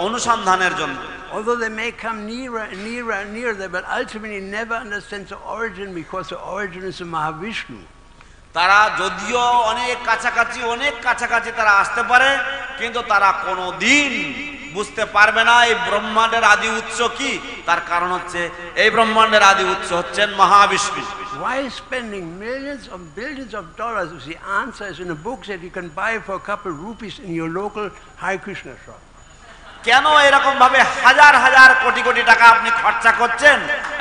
অনুসন্ধানের জন্য। Although they may come nearer and nearer and nearer, they will ultimately never understand the origin, because the origin is the Mahavishnu. তারা যদিও অনেক কাছাকাছি তারা আসতে পারে, কিন্তু তারা কোনোদিন বুঝতে পারবে না এই ব্রহ্মাণ্ডের আদি উৎস কি। তার কারণ হচ্ছে এই ব্রহ্মাণ্ডের আদি উৎস হচ্ছেন Mahavishnu. Why spending millions of billions of dollars if the answer is in a book that you can buy for a couple of rupees in your local Hare Krishna shop? কেন এরকম ভাবে হাজার হাজার কোটি কোটি টাকা আপনি খরচা করছেন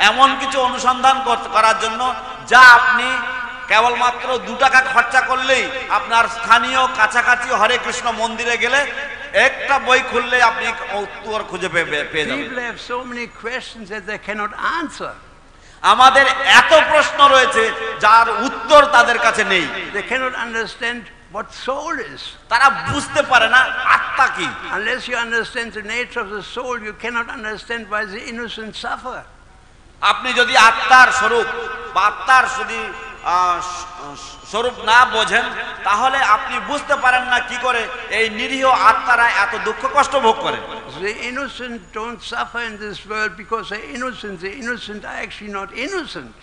এমন কিছু অনুসন্ধান করার জন্য, যা আপনি কেবলমাত্র 2 টাকা খরচা করলেই আপনার স্থানীয় কাছাকাছি হরে কৃষ্ণ মন্দিরে গেলে একটা বই খুললে আপনি উত্তর খুঁজে পেয়ে যাবেন। People have so many questions that they cannot answer. আমাদের এত প্রশ্ন রয়েছে যার উত্তর তাদের কাছে নেই। They cannot understand what soul is. তারা বুঝতে পারে না আত্মা কি। Unless you understand the nature of the soul, you cannot understand why the innocent suffer. আপনি যদি আত্মার স্বরূপ বা আত্মার যদি স্বরূপ না বোঝেন, তাহলে আপনি বুঝতে পারেন না কি করে এই নিরীহ আত্মারা এত দুঃখ কষ্ট ভোগ করে। The innocent don't suffer in this world because they're innocent. The innocent are actually not innocent.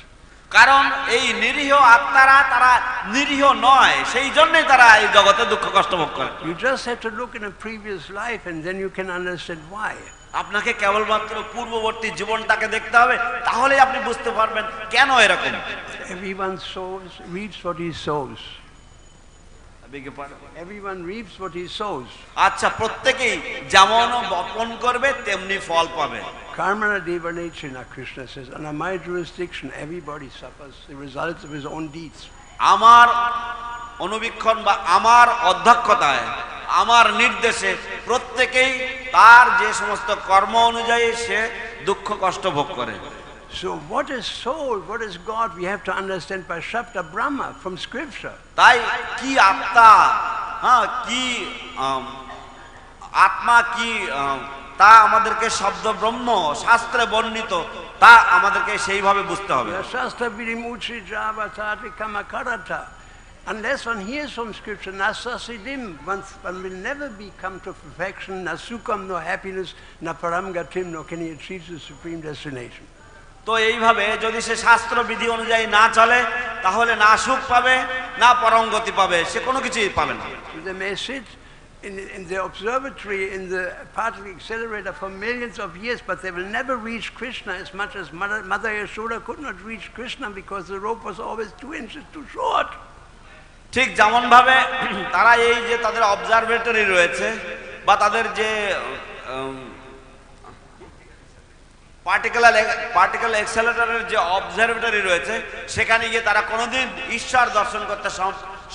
কারণ এই নিরীহ আত্মারা তারা নিরীহ নয়, সেই জন্যই তারা এই জগতে দুঃখ কষ্ট ভোগ করে। You just have to look in a previous life and then you can understand why. আপনাকে কেবলমাত্র পূর্ববর্তী জীবনটাকে দেখতে হবে, তাহলে আপনি বুঝতে পারবেন কেন এরকম। Everyone reaps what he sows. Everyone reaps what he sows. আচ্ছা, প্রত্যেকেই যেমন বপন করবে তেমনি ফল পাবে। Karmana devanechana, Krishna says, under my jurisdiction everybody suffers the results of his own deeds. আমার অনুবীক্ষণ বা আমার অধ্যক্ষতায়, আমার নির্দেশে প্রত্যেকেই তার যে সমস্ত কর্ম অনুযায়ী সে দুঃখ কষ্ট ভোগ করে। So what is soul, what is God, we have to understand by Shabda Brahma from scripture. তাই কি আত্মা, কি আত্মা কি, তা আমাদেরকে শব্দ ব্রহ্ম শাস্ত্রে বর্ণিত, তা আমাদেরকে সেইভাবে বুঝতে হবে। Shastra vidimuchi javatati kamakarata. Unless one hears from scripture, nasasidim, one will never become to perfection, na sukham, no happiness, na param gatim, no can he achieve the supreme destination. তো এইভাবে যদি সে শাস্ত্র বিধি অনুযায়ী না চলে, তাহলে না সুখ পাবে না পরম গতি পাবে, সে কোনো কিছুই পাবে না। They may sit in the observatory, in the particle accelerator for millions of years, but they will never reach Krishna, as much as Mother Yashoda could not reach Krishna because the rope was always 2 inches too short. ঠিক যেমন ভাবে তারা এই যে তাদের observatory রয়েছে বা তাদের যে পার্টিকেল অ্যাক্সেলারেটরের যে অবজারভেটরি রয়েছে, সেখানে গিয়ে তারা কোনোদিন ঈশ্বর দর্শন করতে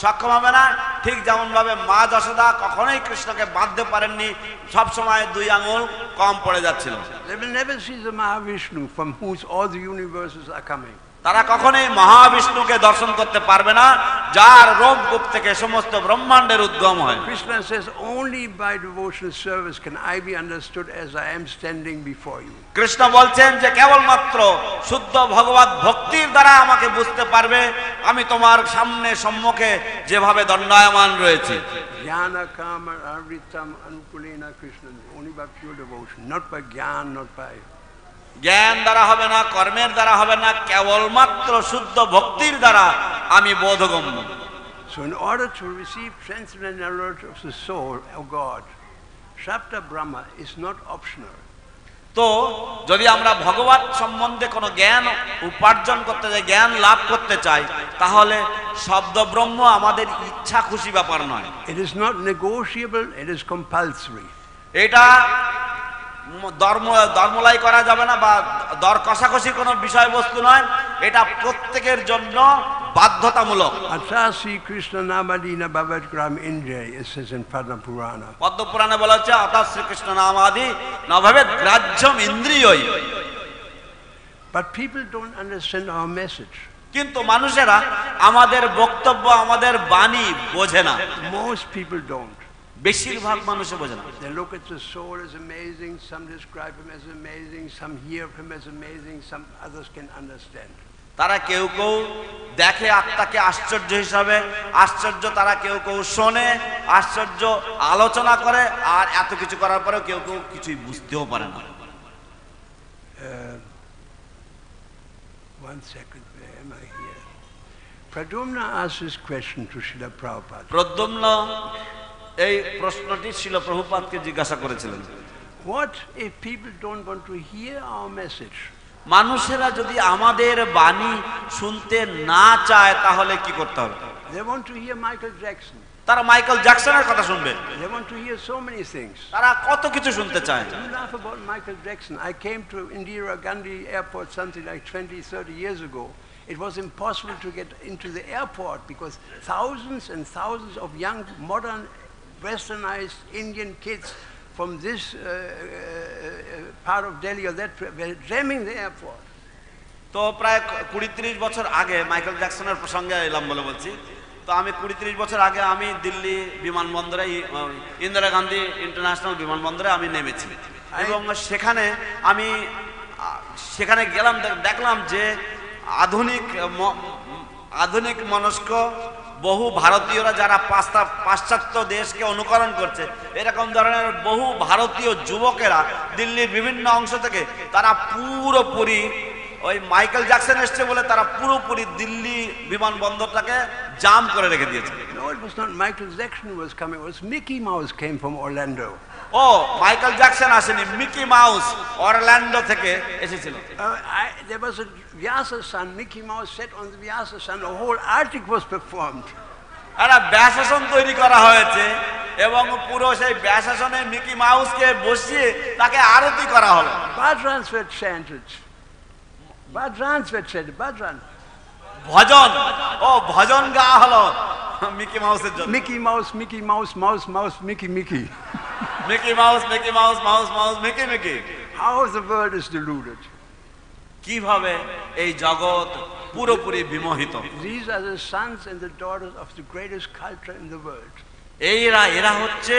সক্ষম হবে না। ঠিক যেমন ভাবে মা যশোদা কখনোই কৃষ্ণকে বাঁধতে পারেননি, সব সময় 2 আঙুল কম পড়ে যাচ্ছিল। They will never see the Mahavishnu from whose all the universes are coming. তারা কখনোই মহাবিষ্ণুকে দর্শন করতে পারবে না, যার রোমকূপ থেকে সমস্ত ব্রহ্মাণ্ডের উদ্গম হয়। Krishna says, only by devotional service can I be understood as I am standing before you. Krishna বলছেন যে কেবলমাত্র শুদ্ধ ভগবত ভক্তির দ্বারা আমাকে বুঝতে পারবে, আমি তোমার সামনে সম্মুখে যেভাবে দণ্ডায়মান রয়েছি। Jnana kama avritam anukulena Krishna, only by pure devotion, not by jnana, not by জ্ঞান দ্বারা হবে না, কর্মের দ্বারা হবে না, কেবলমাত্র শুদ্ধ ভক্তির দ্বারা আমি বোধগম্য। So in order to receive transcendental knowledge of the soul of God, Shapta Brahma is not optional. তো যদি আমরা ভগবত সম্বন্ধে কোনো জ্ঞান উপার্জন করতে চাই, জ্ঞান লাভ করতে চাই, তাহলে শব্দ ব্রহ্ম আমাদের ইচ্ছা খুশি ব্যাপার নয়। It is not negotiable, it is compulsory. এটা ধর্মলাই করা যাবে না বা দর কষাকষি কোনো বিষয়বস্তু নয়, এটা প্রত্যেকের জন্য বাধ্যতামূলক। Atasi Krishna namadina bhavat gram indriya, it says in Padma Purana. পদ্ম পুরাণে বলা হচ্ছে অতঃ Shrikrishna নামাদি নভবেৎ গ্রাহ্যম ইন্দ্রিয়ৈ। But people don't understand our message. কিন্তু মানুষেরা আমাদের বক্তব্য, আমাদের বাণী বোঝে না। Most people don't. বেশিরভাগ মানুষে বোঝে না। They look at the soul as amazing, some describe him as amazing, some hear of him as amazing, some others can understand. তারা কেউ কেউ দেখে আত্মাকে আশ্চর্য হিসাবে, আশ্চর্য তারা কেউ কেউ শোনে, আশ্চর্য আলোচনা করে, আর এত কিছু করার পরেও কেউ কেউ কিছুই বুঝতেও পারে না। 1 second, where am I here? Pradyumna asked this question to Srila Prabhupada. Pradyumna এই প্রশ্নটি ছিল প্রভুপাদকে জিজ্ঞাসা করেছিলেন, What if people don't want to hear our message? মানুষেরা যদি আমাদের বাণী শুনতে না চায় তাহলে কি করতে হবে? They want to hear Michael Jackson. তারা মাইকেল জ্যাকসনের কথা শুনবে, They want to hear so many things. তারা কত কিছু শুনতে চায়। You laugh about Michael Jackson. I came to Indira Gandhi Airport something like 20-30 years ago. It was impossible to get into the airport because thousands and thousands of young, modern, westernized Indian kids from this part of Delhi or that were jamming the airport. তো প্রায় 20-30 বছর আগে Michael জ্যাকসনের প্রসঙ্গে এলাম বলে বলছি। তো আমি 20-30 বছর আগে আমি দিল্লি বিমানবন্দরে, ইন্দিরা গান্ধী ইন্টারন্যাশনাল বিমানবন্দরে আমি নেমেছি এবং সেখানে গেলাম, দেখলাম যে আধুনিক মনস্ক বহু ভারতীয়রা যারা পাশ্চাত্য দেশকে অনুকরণ করছে, এরকম ধরনের বহু ভারতীয় যুবকেরা দিল্লির বিভিন্ন অংশ থেকে তারা পুরোপুরি ওই মাইকেল জ্যাকসন এসছে বলে তারা পুরোপুরি দিল্লি বিমানবন্দরটাকে জাম করে রেখে দিয়েছে। No, it was not Michael Jackson who was coming. It was Mickey Mouse came from Orlando. ও মাইকেল জ্যাকসন আসেনি, মিকি মাউস অরল্যান্ডো থেকে এসেছিল। There was a Vyasa-san, Mickey Mouse sat on the Vyasa-san, a whole artic was performed. একটা ব্যাসাসন তৈরি করা হয়েছে এবং পুরো সেই ব্যাসাসনে মিকি মাউসকে বসিয়ে তাকে আরতি করা হলো। Bhajans were chanted. Bhajran. ভজন, ও ভজন গাওয়া হলো মিকি মাউসের জন্য। Mickey Mouse, mouse, Mickey. Mickey mouse, mouse, Mickey. How the world is deluded. কিভাবে এই জগৎ পুরোপুরি বিমোহিত। These are the sons and the daughters of the greatest culture in the world. এরা হচ্ছে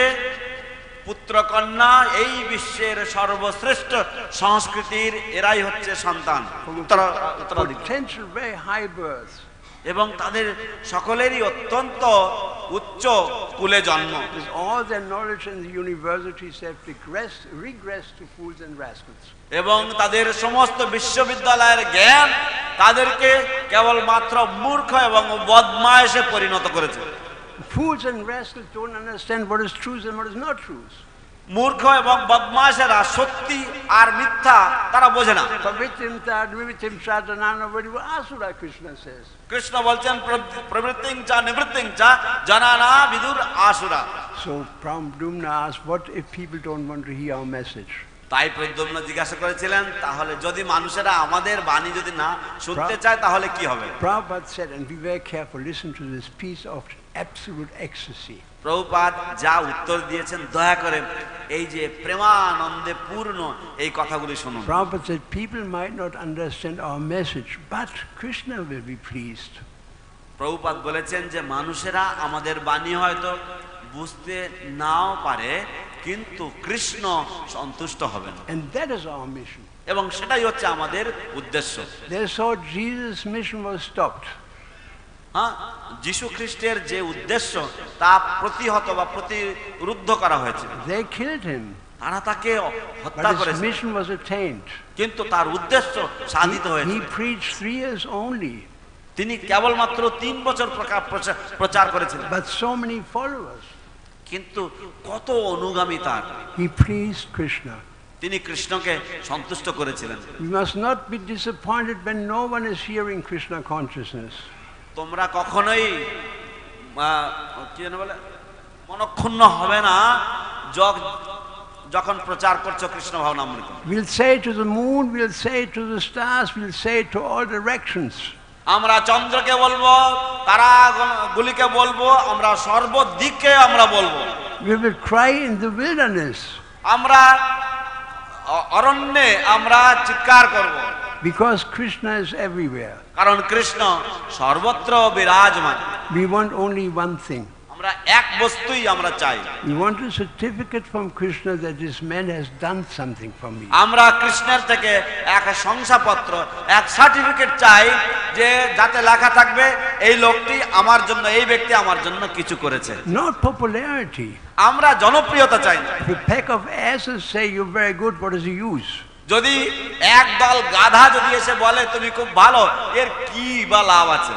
পুত্র কন্যা, এই বিশ্বের সর্বশ্রেষ্ঠ সংস্কৃতির এরাই হচ্ছে সন্তান, Potential very high birth. এবং তাদের সকলেরই অত্যন্ত উচ্চ কুলে জন্ম। With all their knowledge in the universities have regressed to fools and rascals. এবং তাদের সমস্ত বিশ্ববিদ্যালয়ের জ্ঞান তাদেরকে কেবলমাত্র মূর্খ এবং বদমায়েশে পরিণত করেছে। Fools and rascals don't understand what is truth and what is not truth. মূর্খ এবং বদমায়েশেরা সত্যি আর মিথ্যা তারা বোঝে না। Krishna says. কৃষ্ণ বলছেন প্রবৃত্তিং চা নিবৃত্তিং চা জানানা বিদুর আসুরা। So Pradyumna asked, what if people don't want to hear our message? তাই প্রদ্যুম্ন জিজ্ঞাসা করেছিলেন, তাহলে যদি মানুষেরা আমাদের বাণী যদি না শুনতে চায় তাহলে কি হবে? Prabhupada said, and be very careful, listen to this piece of absolute ecstasy. Prabhupada যা উত্তর দিয়েছেন দয়া করে এই যে প্রেমানন্দে পূর্ণ এই কথাগুলি শুনুন। Prabhupada said people might not understand our message, but Krishna will be pleased. Prabhupada বলেছেন যে মানুষেরা আমাদের বাণী হয়তো বুঝতে নাও পারে, কিন্তু কৃষ্ণ সন্তুষ্ট হবেন। And that is our mission. এবং সেটাই হচ্ছে আমাদের উদ্দেশ্য। They saw Jesus' mission was stopped. হ্যাঁ, যীশু খ্রিস্টের যে উদ্দেশ্য তা প্রতিহত বা প্রতিরুদ্ধ করা হয়েছে। They killed him. তারা তাকে হত্যা But his করেছে, mission was attained. কিন্তু তার উদ্দেশ্য সাধিত হয়েছে। He preached 3 years only. তিনি কেবলমাত্র 3 বছর প্রচার করেছিলেন, But so many followers. কিন্তু কত অনুগামী তার। He pleased Krishna. তিনি কৃষ্ণকে সন্তুষ্ট করেছিলেন। We must not be disappointed when no one is hearing Krishna consciousness. তোমরা কখনোই কি যেন বলে মনক্ষুণ্ণ হবে না যখন প্রচার করছো Krishna ভাবনামৃত। We'll say to the moon, we'll say to the stars, we'll say to all directions. আমরা চন্দ্রকে বলবো, তারাগুলিকে বলবো, আমরা সর্বদিকে আমরা বলবো। We will cry in the wilderness. আমরা অরণ্যে আমরা চিৎকার করব। Because Krishna is everywhere. কারণ কৃষ্ণ সর্বত্র বিরাজমান। We want only one thing. আমরা এক বস্তুই আমরা চাই। We want a certificate from Krishna that this man has done something for me. আমরা কৃষ্ণের থেকে এক শংসাপত্র, এক সার্টিফিকেট চাই, যে যাতে লেখা থাকবে এই লোকটি আমার জন্য, এই ব্যক্তি আমার জন্য কিছু করেছে। Not popularity. আমরা জনপ্রিয়তা চাই না। If a pack of asses say you're very good, what is the use? যদি একদল গাধা যদি এসে বলে তুমি খুব ভালো, এর কি বা লাভ আছে?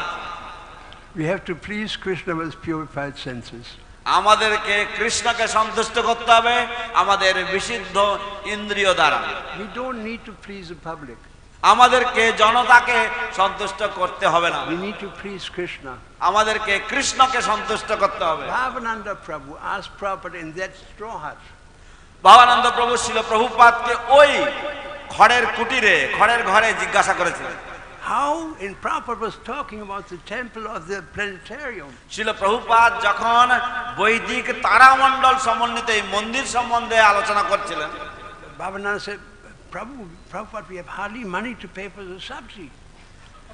We have to please Krishna with purified senses. আমাদেরকে কৃষ্ণকে সন্তুষ্ট করতে হবে আমাদের বিশুদ্ধ ইন্দ্রিয় দ্বারা। We don't need to please the public. আমাদেরকে জনতাকে সন্তুষ্ট করতে হবে না, We need to please Krishna. আমাদেরকে কৃষ্ণকে সন্তুষ্ট করতে হবে। Bhavananda Prabhu asked Prabhupada in that straw hut, Bhabananda প্রভু ছিল প্রভুপাদকে ওই খড়ের কুটিরে, খড়ের ঘরে জিজ্ঞাসা করেছিলেন। how in Prabhupada was talking about the temple of the planetarium. ছিল প্রভুপাদ যখন বৈদিক তারামণ্ডল সমন্বিত এই মন্দির সম্বন্ধে আলোচনা করছিলেন, Bhavananda said, Prabhupada, we have hardly money to pay for the subsidy.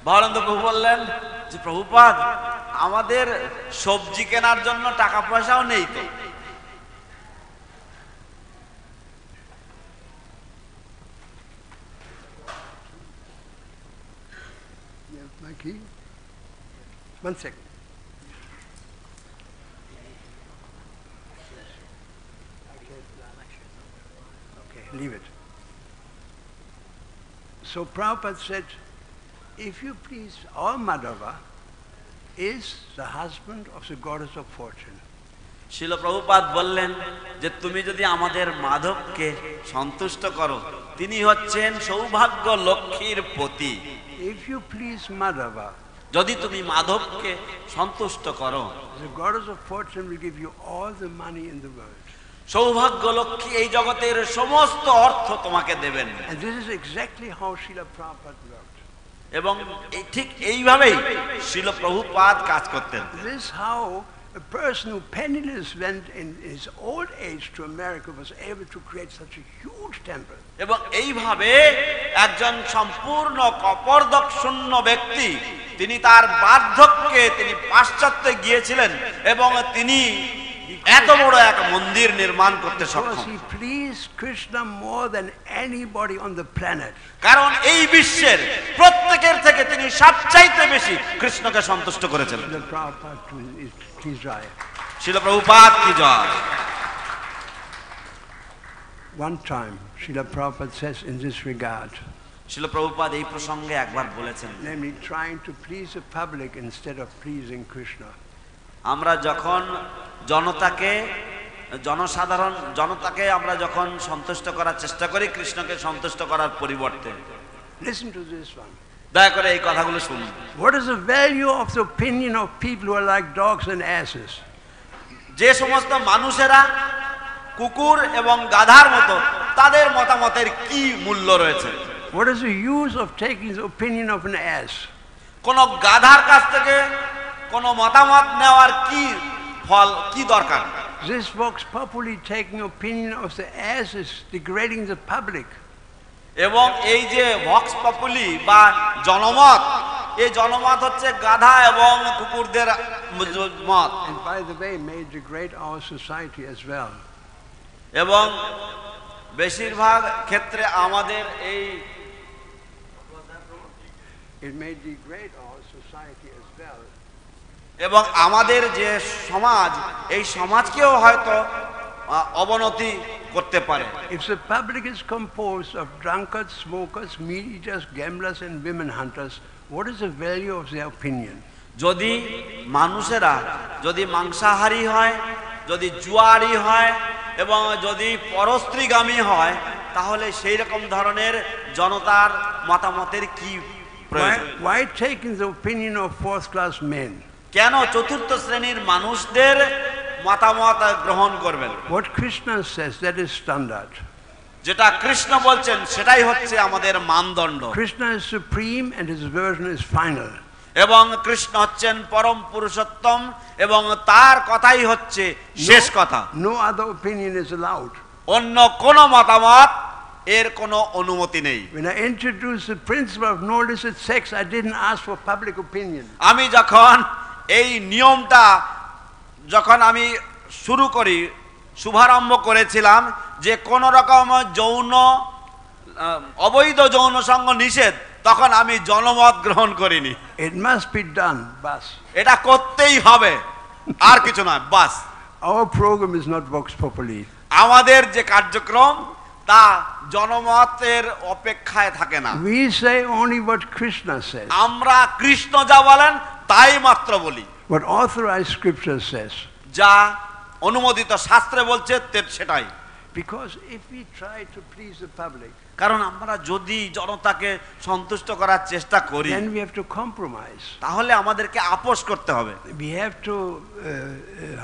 Bhabananda প্রভু বললেন যে প্রভুপাদ, আমাদের সবজি কেনার জন্য টাকা পয়সাও নেই তো। Key? 1 second. Okay, leave it. So Prabhupada said, if you please, all Madhava is the husband of the goddess of fortune. শিল প্রভুপাদ বললেন যে তুমি যদি আমাদের মাধবকে সন্তুষ্ট করো, তিনি হচ্ছেন সৌভাগ্য লক্ষ্মীর পতি। If you please Madhava, যদি তুমি মাধবকে সন্তুষ্ট করো, the goddess of fortune will give you all the money in the world. সৌভাগ্য লক্ষ্মী এই জগতের সমস্ত অর্থ তোমাকে দেবেন। And this is exactly how Srila Prabhupada worked. এবং ঠিক এইভাবেই শিল প্রভুপাদ কাজ করতেন। This is how a person who penniless went in his old age to America was able to create such a huge temple. এবং এইভাবে একজন সম্পূর্ণ কপর্দক শূন্য ব্যক্তি, তিনি তার বার্ধক্যে তিনি পাশ্চাত্যে গিয়েছিলেন এবং তিনি এত বড় এক মন্দির নির্মাণ করতে সক্ষম। Because he pleased Krishna more than anybody on the planet. কারণ এই বিশ্বের প্রত্যেকের থেকে তিনি সবচাইতে বেশি কৃষ্ণকে সন্তুষ্ট করেছেন। The Prabhupada is please Jaya. শিল প্রভুপাদ কি জয়। One time, Srila Prabhupada says in this regard, শিল প্রভুপাদ এই প্রসঙ্গে একবার বলেছেন, namely trying to please the public instead of pleasing Krishna. আমরা যখন জনতাকে আমরা যখন সন্তুষ্ট করার চেষ্টা করি কৃষ্ণকে সন্তুষ্ট করার পরিবর্তে। Listen to this one. দয়া করে এই কথাগুলো শুনুন। What is the value of the opinion of people who are like dogs and asses? যে সমস্ত মানুষেরা কুকুর এবং গাধার মতো, তাদের মতামতের কি মূল্য রয়েছে? What is the use of taking the opinion of an ass? কোন গাধার কাছ থেকে কোনো মতামত নেওয়ার কি ফল, কি দরকার? This vox populi taking opinion of the ass is degrading the public. এবং এই যে ভক্স পপুলি বা জনমত, এই জনমত হচ্ছে গাধা এবং কুকুরদের মত। And by the way, may degrade our society as well. এবং বেশিরভাগ ক্ষেত্রে আমাদের এই It may degrade our society as well. এবং আমাদের যে সমাজ, এই সমাজকেও হয়তো অবনতি করতে পারে। If the public is composed of drunkards, smokers, meat eaters, gamblers and women hunters, what is the value of their opinion? যদি মানুষেরা যদি মাংসাহারী হয়, যদি জুয়ারি হয় এবং যদি পরস্ত্রীগামী হয়, তাহলে সেই রকম ধরনের জনতার মতামতের কি প্রয়োজন? Why taking the opinion of fourth class men? কেন চতুর্থ শ্রেণীর মানুষদের মতামত গ্রহণ করবেন? What Krishna says, that is standard. যেটা কৃষ্ণ বলছেন সেটাই হচ্ছে আমাদের মানদণ্ড। Krishna is supreme and his version is final. এবং কৃষ্ণ হচ্ছেন পরম পুরুষোত্তম এবং তার কথাই হচ্ছে শেষ কথা। No other opinion is allowed. অন্য কোনো মতামত এর কোনো অনুমতি নেই। When I introduced the principle of no illicit sex, I didn't ask for public opinion. আমি যখন এই নিয়মটা যখন আমি শুরু করি, শুভারম্ভ করেছিলাম যে কোন রকম যৌন অবৈধ যৌন সঙ্গ নিষেধ, তখন আমি জনমত গ্রহণ করিনি। It must be done, bas. এটা করতেই হবে, আর কিছু নয়, বাস। Our program is not vox populi. আমাদের যে কার্যক্রম তা জনমতের অপেক্ষায় থাকে না। We say only what Krishna says. আমরা কৃষ্ণ যা বলেন তাই মাত্র বলি। What authorized scripture says. যা অনুমোদিত শাস্ত্রে বলছে সেটাই। Because if we try to please the public, কারণ আমরা যদি জনতাকে সন্তুষ্ট করার চেষ্টা করি, then we have to compromise. তাহলে আমাদেরকে আপোষ করতে হবে। We have to,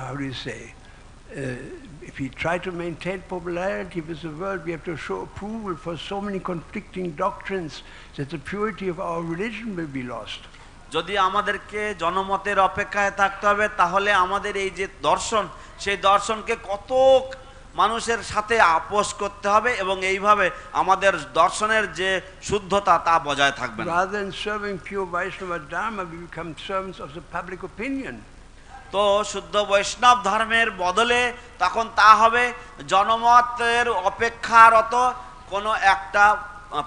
how do you say, if we try to maintain popularity with the world, we have to show approval for so many conflicting doctrines that the purity of our religion will be lost. যদি আমাদেরকে জনমতের অপেক্ষায় থাকতে হবে, তাহলে আমাদের এই যে দর্শন, সেই দর্শনকে কত মানুষের সাথে আপোষ করতে হবে এবং এইভাবে আমাদের দর্শনের যে শুদ্ধতা তা বজায় থাকবে। Rather than serving pure Vaishnava Dharma, we become servants of the public opinion. তো শুদ্ধ বৈষ্ণব ধর্মের বদলে তখন তা হবে জনমতের অপেক্ষারত কোনো একটা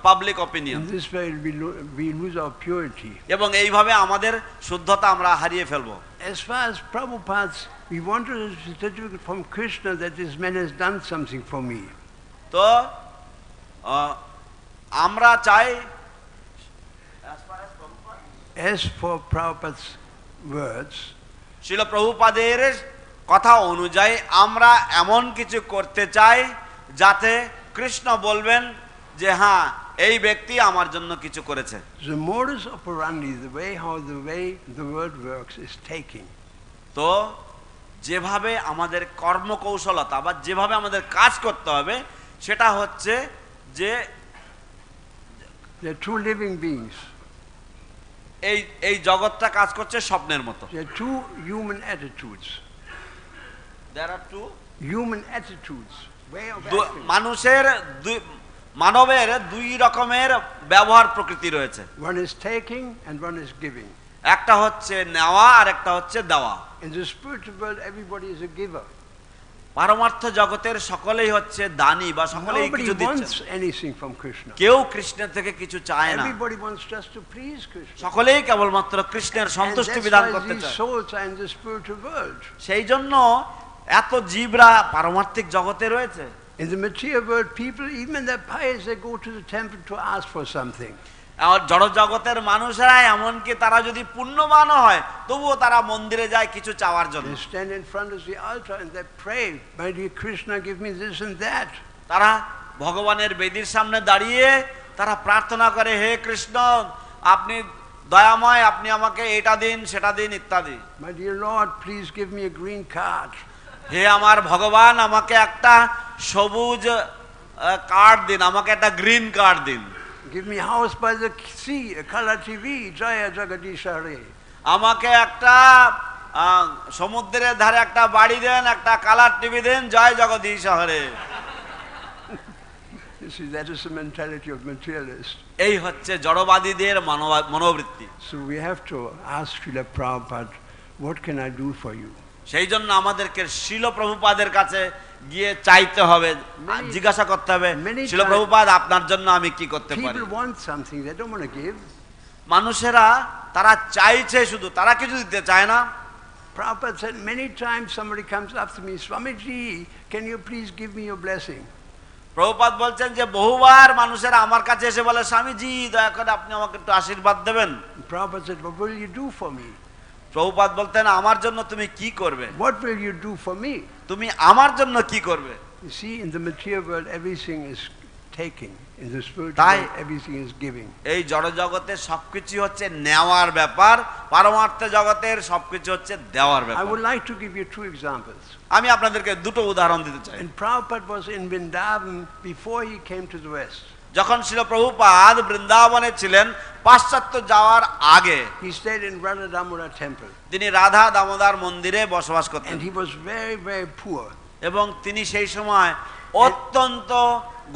public opinion. In this way we lose our purity. এবং এইভাবে আমাদের শুদ্ধতা আমরা হারিয়ে ফেলবো। As far as Prabhupada's, we wanted a certificate from Krishna that this man has done something for me. তো আমরা চাই, As for Prabhupada's words, শিল প্রভুপাদের কথা অনুযায়ী আমরা এমন কিছু করতে চাই যাতে কৃষ্ণ বলবেন যে হ্যাঁ, এই ব্যক্তি আমার জন্য কিছু করেছে। the modus operandi, the way the world works is taking. তো যেভাবে আমাদের কর্মকৌশলতা বা যেভাবে আমাদের কাজ করতে হবে সেটা হচ্ছে যে They are two living beings. এই জগৎটা কাজ করছে স্বপ্নের মতো। There are two human attitudes. There are two Human attitudes, way of acting. মানবের দুই রকমের ব্যবহার প্রকৃতি রয়েছে। One is taking and one is giving. একটা হচ্ছে নেওয়া আর একটা হচ্ছে দেওয়া। In the spiritual world, everybody is a giver. পারমার্থ জগতের সকলেই হচ্ছে দানী বা সকলেই Nobody কিছু দিচ্ছে। wants anything from Krishna. কেউ কৃষ্ণের থেকে কিছু চায় না। Everybody wants just to please Krishna. সকলেই কেবলমাত্র কৃষ্ণের And সন্তুষ্টি that's বিধান why করতে these চায়। souls are in the spiritual world. সেই জন্য এত জীবরা পারমার্থিক জগতে রয়েছে। In the material world, people, even their pious, they go to the temple to ask for something. আর জড় জগতের মানুষেরা এমনকি তারা যদি পুণ্যবান হয় তবুও তারা মন্দিরে যায় কিছু চাওয়ার জন্য। They stand in front of the altar and they pray, "My dear Krishna, give me this and that." তারা ভগবানের বেদির সামনে দাঁড়িয়ে তারা প্রার্থনা করে, হে কৃষ্ণ, আপনি দয়াময়, আপনি আমাকে এটা দিন সেটা দিন ইত্যাদি। "My dear Lord, please give me a green card." হে আমার ভগবান, আমাকে একটা সবুজ কার্ড দিন, আমাকে একটা গ্রিন কার্ড দিন। "Give me a house by the sea, a color TV, Jaya Jagadishare." আমাকে একটা সমুদ্রের ধারে একটা বাড়ি দেন, একটা কালার টিভি দেন, জয় জগদীশ শহরে। You see, that is the mentality of materialists. এই হচ্ছে জড়বাদীদের মনোবৃত্তি। So we have to ask Srila Prabhupada, what can I do for you? সেই জন্য আমাদেরকে শিল প্রভুপাদের কাছে গিয়ে চাইতে হবে, জিজ্ঞাসা করতে হবে, শিল প্রভুপাদ আপনার জন্য আমি কি করতে পারি। People want something, they don't want to give. মানুষেরা তারা চাইছে শুধু, তারা কিছু দিতে চায় না। Prabhupada said many times somebody comes up to me, Swamiji, can you please give me your blessing? Prabhupada বলছেন যে বহুবার মানুষেরা আমার কাছে এসে বলে, স্বামীজি দয়া করে আপনি আমাকে একটু আশীর্বাদ দেবেন। Prabhupada said, what will you do for me? Prabhupada বলতেন আমার জন্য তুমি কি করবে? What will you do for me? তুমি আমার জন্য কি করবে? You see, in the material world everything is taking, in the spiritual তাই world everything is giving. এই জড় জগতে সবকিছু হচ্ছে নেওয়ার ব্যাপার, পারমার্থ জগতের সবকিছু হচ্ছে দেওয়ার I ব্যাপার। would like to give you two examples. আমি আপনাদেরকে দুটো উদাহরণ দিতে চাই। And Prabhupada was in Vrindavan before he came to the West. যখন শিল প্রভুপাদ বৃন্দাবনে ছিলেন পাশ্চাত্য যাওয়ার আগে, He stayed in Radha Damodar temple. তিনি রাধা দামোদর মন্দিরে বসবাস করতেন And he was very, very poor. এবং তিনি সেই সময় অত্যন্ত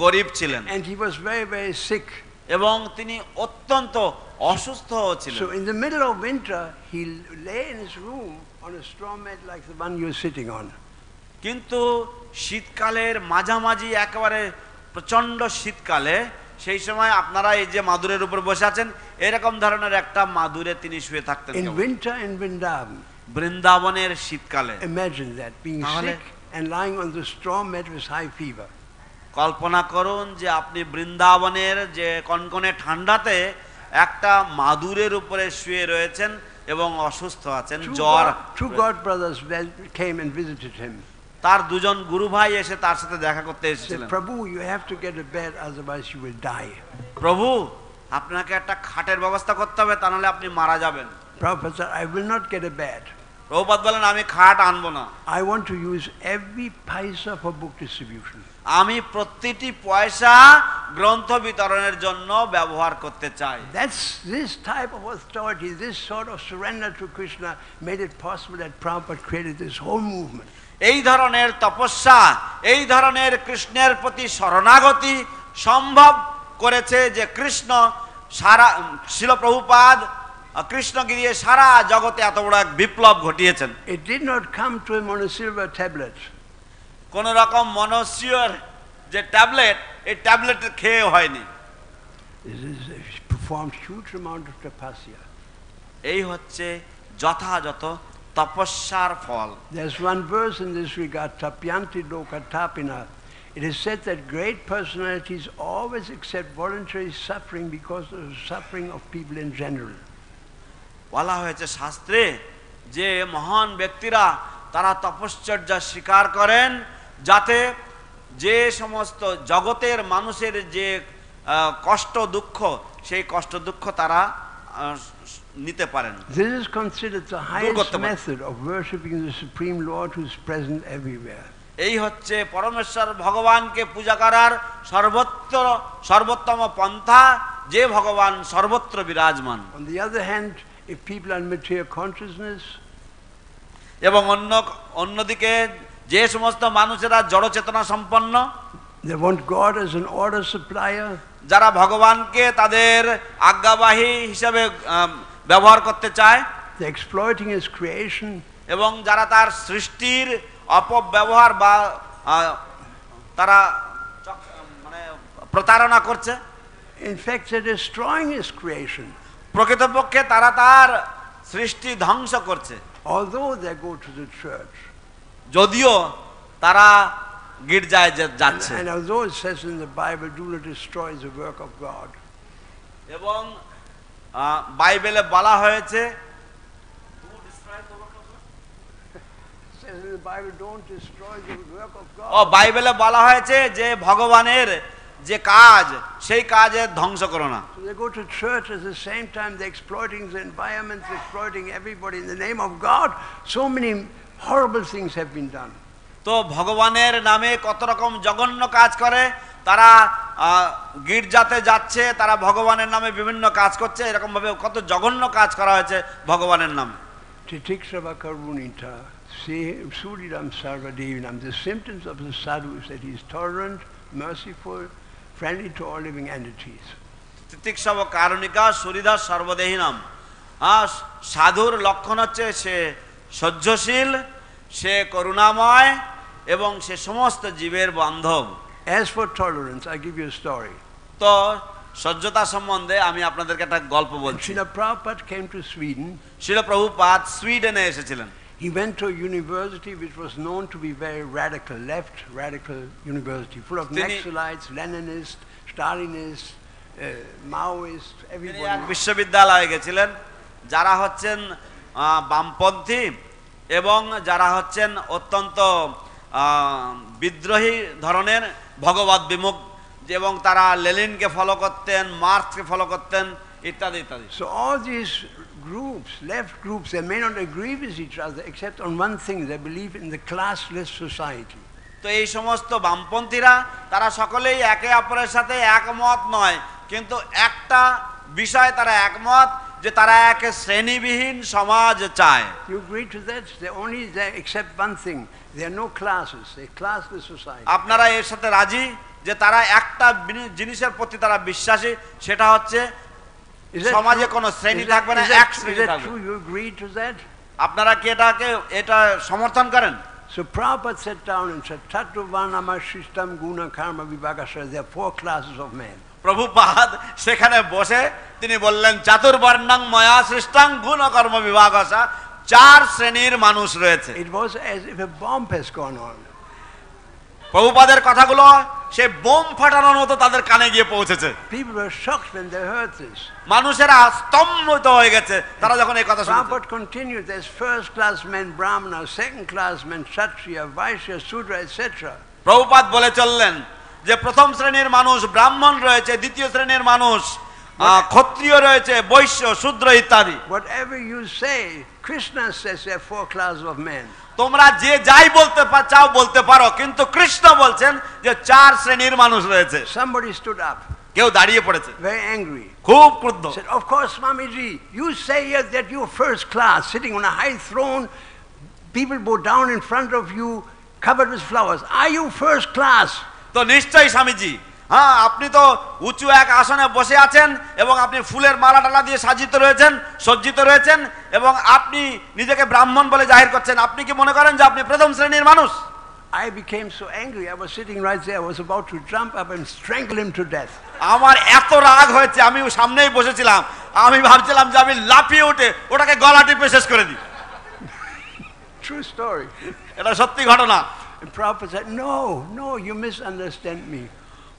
গরিব ছিলেন And he was very, very sick. এবং তিনি অত্যন্ত অসুস্থ ছিলেন। So in the middle of winter, he lay in his room on a straw mat like the one you're sitting on. কিন্তু শীতকালের মাঝামাঝি একেবারে প্রচন্ড শীতকালে, সেই সময় আপনারা এই যে মাদুরের উপর বসে আছেন এরকম ধরনের একটা মাদুরে তিনি শুয়ে থাকতেন In winter in Vrindavan. বৃন্দাবনের শীতকালে। Imagine that, being sick and lying on the straw mat with high fever. কল্পনা করুন যে আপনি বৃন্দাবনের যে কনকনে ঠান্ডাতে একটা মাদুরের উপরে শুয়ে রয়েছেন এবং অসুস্থ আছেন, জ্বর। Two god brothers came and visited him. তার দুজন গুরু ভাই এসে তার সাথে দেখা করতে এসেছিলেন। Said, Prabhu, you have to get a bed, otherwise you will die. প্রভু, আপনাকে একটা খাটের ব্যবস্থা করতে হবে, তা নাহলে আপনি মারা যাবেন। Prabhupada said, I will not get a bed. Prabhupada বলেন আমি খাট আনবো না, I want to use every paisa for book distribution. আমি প্রতিটি পয়সা গ্রন্থ বিতরণের জন্য ব্যবহার করতে চাই। That's this type of authority, this sort of surrender to Krishna made it possible that Prabhupada created this whole movement. এই ধরনের তপস্যা, এই ধরনের কৃষ্ণের প্রতি শরণাগতি সম্ভব করেছে যে কৃষ্ণ সারা শিল প্রভুপাদ কৃষ্ণকে দিয়ে সারা জগতে এত বড় এক বিপ্লব ঘটিয়েছেন। It did not come to him on a silver tablet. কোন রকম মনস্যর যে ট্যাবলেট, এই ট্যাবলেট খেয়ে হয়নি। He performed huge amount of tapasya. এই হচ্ছে যথাযথ তপস্যার ফল। There's one verse in this regard, tapyanti loka-tapina. It is said that great personalities always accept voluntary suffering because of the suffering of people in general. বলা হয়েছে শাস্ত্রে যে মহান ব্যক্তিরা তারা তপশ্চর্যা স্বীকার করেন যাতে যে সমস্ত জগতের মানুষের যে কষ্ট দুঃখ, সেই কষ্ট দুঃখ তারা নিতে পারেন। This is considered the highest method of worshipping the Supreme Lord who is present everywhere. এই হচ্ছে পরমেশ্বর ভগবানকে পূজা করার সর্বোত্তম পন্থা, যে ভগবান সর্বত্র বিরাজমান। On the other hand, if people are in material consciousness, এবং অন্যদিকে যে সমস্ত মানুষেরা জড় চেতনা সম্পন্ন, they want God as an order supplier, যারা ভগবানকে তাদের আজ্ঞাবাহী হিসাবে ব্যবহার করতে চায়, they're exploiting his creation, এবং যারা তার সৃষ্টির অপব্যবহার বা তারা মানে প্রতারণা করছে। in fact they're destroying his creation. প্রকৃতপক্ষে তারা তার সৃষ্টি ধ্বংস করছে। Although they go to the church, যদিও তারা গির্জায় যাচ্ছে, and although it says in the Bible, do not destroy the work of God, এবং বাইবেলে বলা হয়েছে in the Bible, don't destroy the work of God. বাইবেলে বলা হয়েছে যে ভগবানের যে কাজ, সেই কাজের ধ্বংস করো না। So they go to church at the same time they're exploiting the environment, they're exploiting everybody in the name of God. So many horrible things have been done. তো ভগবানের নামে কত রকম জঘন্য কাজ করে, তারা গির্জাতে যাচ্ছে, তারা ভগবানের নামে বিভিন্ন কাজ করছে, এরকম ভাবে কত জঘন্য কাজ করা হয়েছে ভগবানের নামে। Titikṣava-karunita, Suridam Sarvadevinam. The symptoms of the sadhu is that he is tolerant, merciful, friendly to all living entities. তিতিক্ষাব-কারুণিকা সুরিধা সর্বদেহিনাম। সাধুর লক্ষণ হচ্ছে সে সহ্যশীল, সে করুণাময় এবং সে সমস্ত জীবের বান্ধব। As for tolerance, I give you a story. তো সহ্যতা সম্বন্ধে আমি আপনাদেরকে একটা গল্প বলছি। Srila Prabhupada came to Sweden. Srila Prabhupada সুইডেনে এসেছিলেন। He went to a university which was known to be very radical, left radical university, full of Naxalites, Leninists, Stalinists, Maoists, everybody. এক বিশ্ববিদ্যালয়ে গেছিলেন যারা হচ্ছেন বামপন্থী এবং যারা হচ্ছেন অত্যন্ত বিদ্রোহী ধরনের ভগবত বিমুখ, এবং তারা লেনিনকে ফলো করতেন, মার্কসকে ফলো করতেন ইত্যাদি ইত্যাদি। So all these groups, left groups, they may not agree with each other except on one thing: they believe in the classless society. তো এই সমস্ত বামপন্থীরা তারা সকলেই একে অপরের সাথে একমত নয়, কিন্তু একটা বিষয়ে তারা একমত যে তারা এক শ্রেণীবিহীন সমাজ চায়। You agree to that? They accept one thing: there are no classes, a classless society. আপনারা এর সাথে রাজি যে তারা একটা জিনিসের প্রতি তারা বিশ্বাসী, সেটা হচ্ছে সমাজে কোনো শ্রেণী থাকবে না, এক শ্রেণী থাকবে। You agree to that? আপনারা কি এটা সমর্থন করেন? So Prabhupada sat down and said, Tattva Varnama Shristam Guna Karma Vibhagasa. There are 4 classes of men. Prabhupada সেখানে বসে তিনি বললেন, চাতুর্বর্ণং ময়া সৃষ্টং গুণ কর্ম বিভাগসা, 4 শ্রেণীর মানুষ রয়েছে। It was as if a bomb has gone on. প্রভুপাদের কথাগুলো সে বোম ফাটানোর মতো তাদের কানে গিয়ে পৌঁছেছে। People were shocked when they heard this. মানুষেরা স্তম্ভিত হয়ে গেছে তারা যখন এই কথা শুনছে। Prabhupada continued, there's first class men Brahmana, second class men Kshatriya, Vaishya, Sudra, etc. Prabhupada বলে চললেন যে প্রথম শ্রেণীর মানুষ ব্রাহ্মণ রয়েছে, দ্বিতীয় শ্রেণীর মানুষ ক্ষত্রিয় রয়েছে, বৈশ্য, শূদ্র ইত্যাদি। Whatever you say, Krishna says there are 4 classes of men. তোমরা যে যাই বলতে চাও বলতে পারো, কিন্তু কৃষ্ণ বলছেন যে 4 শ্রেণীর মানুষ রয়েছে। Somebody stood up. কেউ দাঁড়িয়ে পড়েছে, very angry, খুব ক্রুদ্ধ। said, of course Swamiji, you say here that you're first class, sitting on a high throne, people bow down in front of you covered with flowers. Are you first class? তো নিশ্চয়ই স্বামীজি, হ্যাঁ, আপনি তো উঁচু এক আসনে বসে আছেন এবং আপনি ফুলের মালা টালা দিয়ে সাজিত রয়েছেন, সজ্জিত রয়েছেন, এবং আপনি নিজেকে ব্রাহ্মণ বলে জাহির করছেন। আপনি কি মনে করেন যে আপনি প্রথম শ্রেণীর মানুষ? I became so angry, I was sitting right there, I was about to jump up and strangle him to death. আমার এত রাগ হয়েছে, আমি সামনেই বসেছিলাম, আমি ভাবছিলাম যে আমি লাফিয়ে উঠে ওটাকে গলা টিপে শেষ করে দিই। True story. এটা সত্যি ঘটনা। And Prabhupada said, no, you misunderstand me.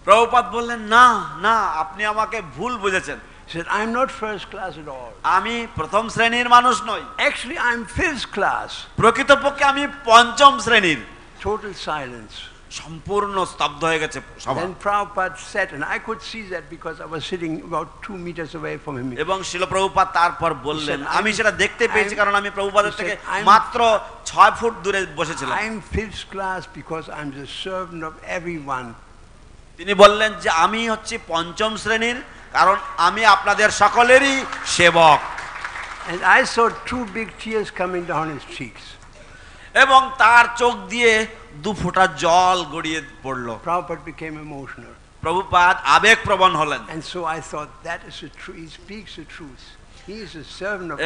Prabhupada বললেন, না না, আপনি আমাকে ভুল বুঝেছেন। He said, I'm not first class at all. আমি প্রথম শ্রেণীর মানুষ নই। Actually, I'm 5th class. প্রকৃতপক্ষে আমি পঞ্চম শ্রেণীর। Total silence. সম্পূর্ণ স্তব্ধ হয়ে গেছে সভা। Then Prabhupada said, and I could see that because I was sitting about 2 meters away from him. এবং শিল প্রভুপাদ তারপর বললেন, আমি সেটা দেখতে পেয়েছি কারণ আমি প্রভুপাদের থেকে মাত্র 6 ফুট দূরে বসেছিলাম। I'm 5th class because I'm the servant of everyone. তিনি বললেন যে আমি হচ্ছি পঞ্চম শ্রেণীর, কারণ আমি আপনাদের সকলেরই সেবক। And I saw 2 big tears coming down his cheeks. এবং তার চোখ দিয়ে 2 ফোঁটা জল গড়িয়ে পড়ল। Prabhupada became emotional. প্রভুপাদ আবেগপ্রবণ হলেন। And so I thought, that is the truth. He speaks the truth. He is a servant of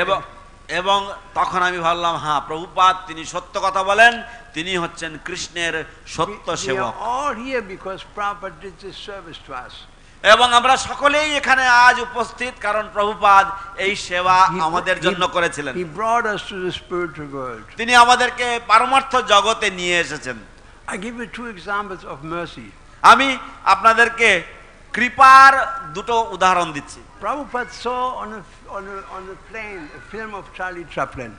এবং তখন আমি ভাবলাম, হ্যাঁ, প্রভুপাদ তিনি সত্য কথা বলেন, তিনি হচ্ছেন কৃষ্ণের সত্য সেবক। We are all here because Prabhupada did this service to us. এবং আমরা সকলেই এখানে আজ উপস্থিত কারণ প্রভুপাদ এই সেবা আমাদের জন্য করেছিলেন। He brought us to the spiritual world. তিনি আমাদেরকে পারমার্থ জগতে নিয়ে এসেছেন। I give you 2 examples of mercy. আমি আপনাদেরকে কৃপার 2টো উদাহরণ দিচ্ছি। Prabhupada saw on a plane a film of Charlie Chaplin.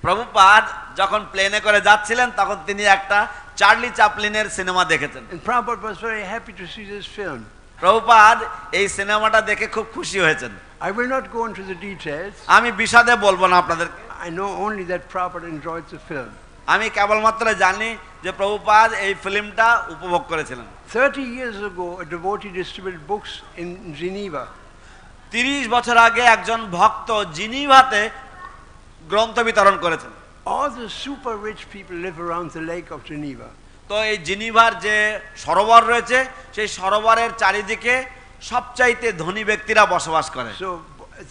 Prabhupada যখন প্লেনে করে যাচ্ছিলেন তখন তিনি একটা চার্লি চ্যাপলিনের সিনেমা দেখেছেন। And Prabhupada was very happy to see this film. Prabhupada এই সিনেমাটা দেখে খুব খুশি হয়েছেন। I will not go into the details. আমি বিশদে বলবো না আপনাদের। I know only that Prabhupada enjoyed the film. আমি কেবলমাত্র জানি যে প্রভুপাদ এই ফিল্মটা উপভোগ করেছিলেন। 30 years ago, a devotee distributed books in Geneva. 30 বছর আগে একজন ভক্ত জিনিভাতে গ্রন্থ বিতরণ করেছেন। All the super rich people live around the lake of Geneva. তো এই জিনিভার যে সরোবর রয়েছে সেই সরোবরের চারিদিকে সবচাইতে ধনী ব্যক্তিরা বসবাস করে। So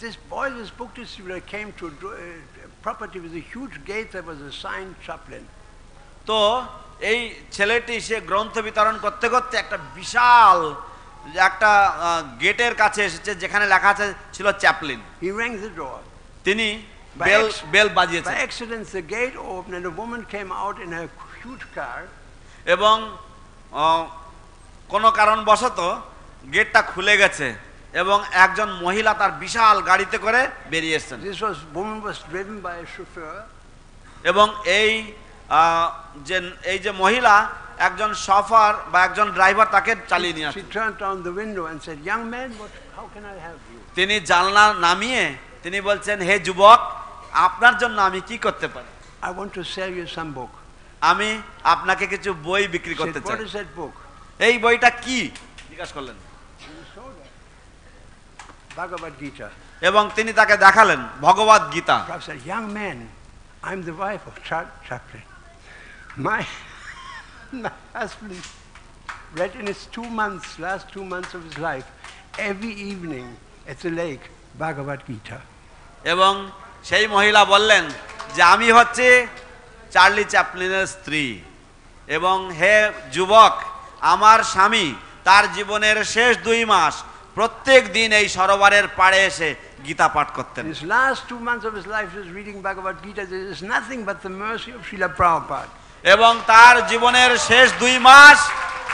this boy, this book distributor, came to a property with a huge gate. There was a sign, chaplain. তো এই ছেলেটি সে গ্রন্থ বিতরণ করতে করতে একটা বিশাল একটা গেটের কাছে এসেছে যেখানে লেখা আছে ছিল Chaplin. He rang the door. তিনি bell বাজিয়েছেন। By accident the gate opened and a woman came out in a huge car. এবং কোনো কারণবশত গেটটা খুলে গেছে এবং একজন মহিলা তার বিশাল গাড়িতে করে বেরিয়ে এসেছেন। This woman was driven by a chauffeur. এবং এই যে মহিলা একজন শফার বা একজন ড্রাইভার তাকে চালিয়ে নিয়ে আসছে। She turned down the window and said, "Young man, how can I help you?" তিনি জানলা নামিয়ে তিনি বলছেন, হে যুবক, আপনার জন্য আমি কি করতে পারি? I want to sell you some book. আমি আপনাকে কিছু বই বিক্রি করতে চাই। What is that book? এই বইটা কি জিজ্ঞাসা করলেন। Bhagavad Gita. এবং তিনি তাকে দেখালেন ভগবদ Gita. Prabhu said, "Young man, I'm the wife of chaplain. My husband read in his last 2 months of his life, every evening at the lake, Bhagavad Gita." এবং সেই মহিলা বললেন যে আমি হচ্ছে চার্লি চ্যাপলিনের স্ত্রী এবং হে যুবক, আমার স্বামী তার জীবনের শেষ 2 মাস প্রত্যেক দিন এই সরোবরের পাড়ে এসে গীতা পাঠ করতেন। His last 2 months of his life was reading Bhagavad Gita. This is nothing but the mercy of Srila Prabhupada. এবং তার জীবনের শেষ 2 মাস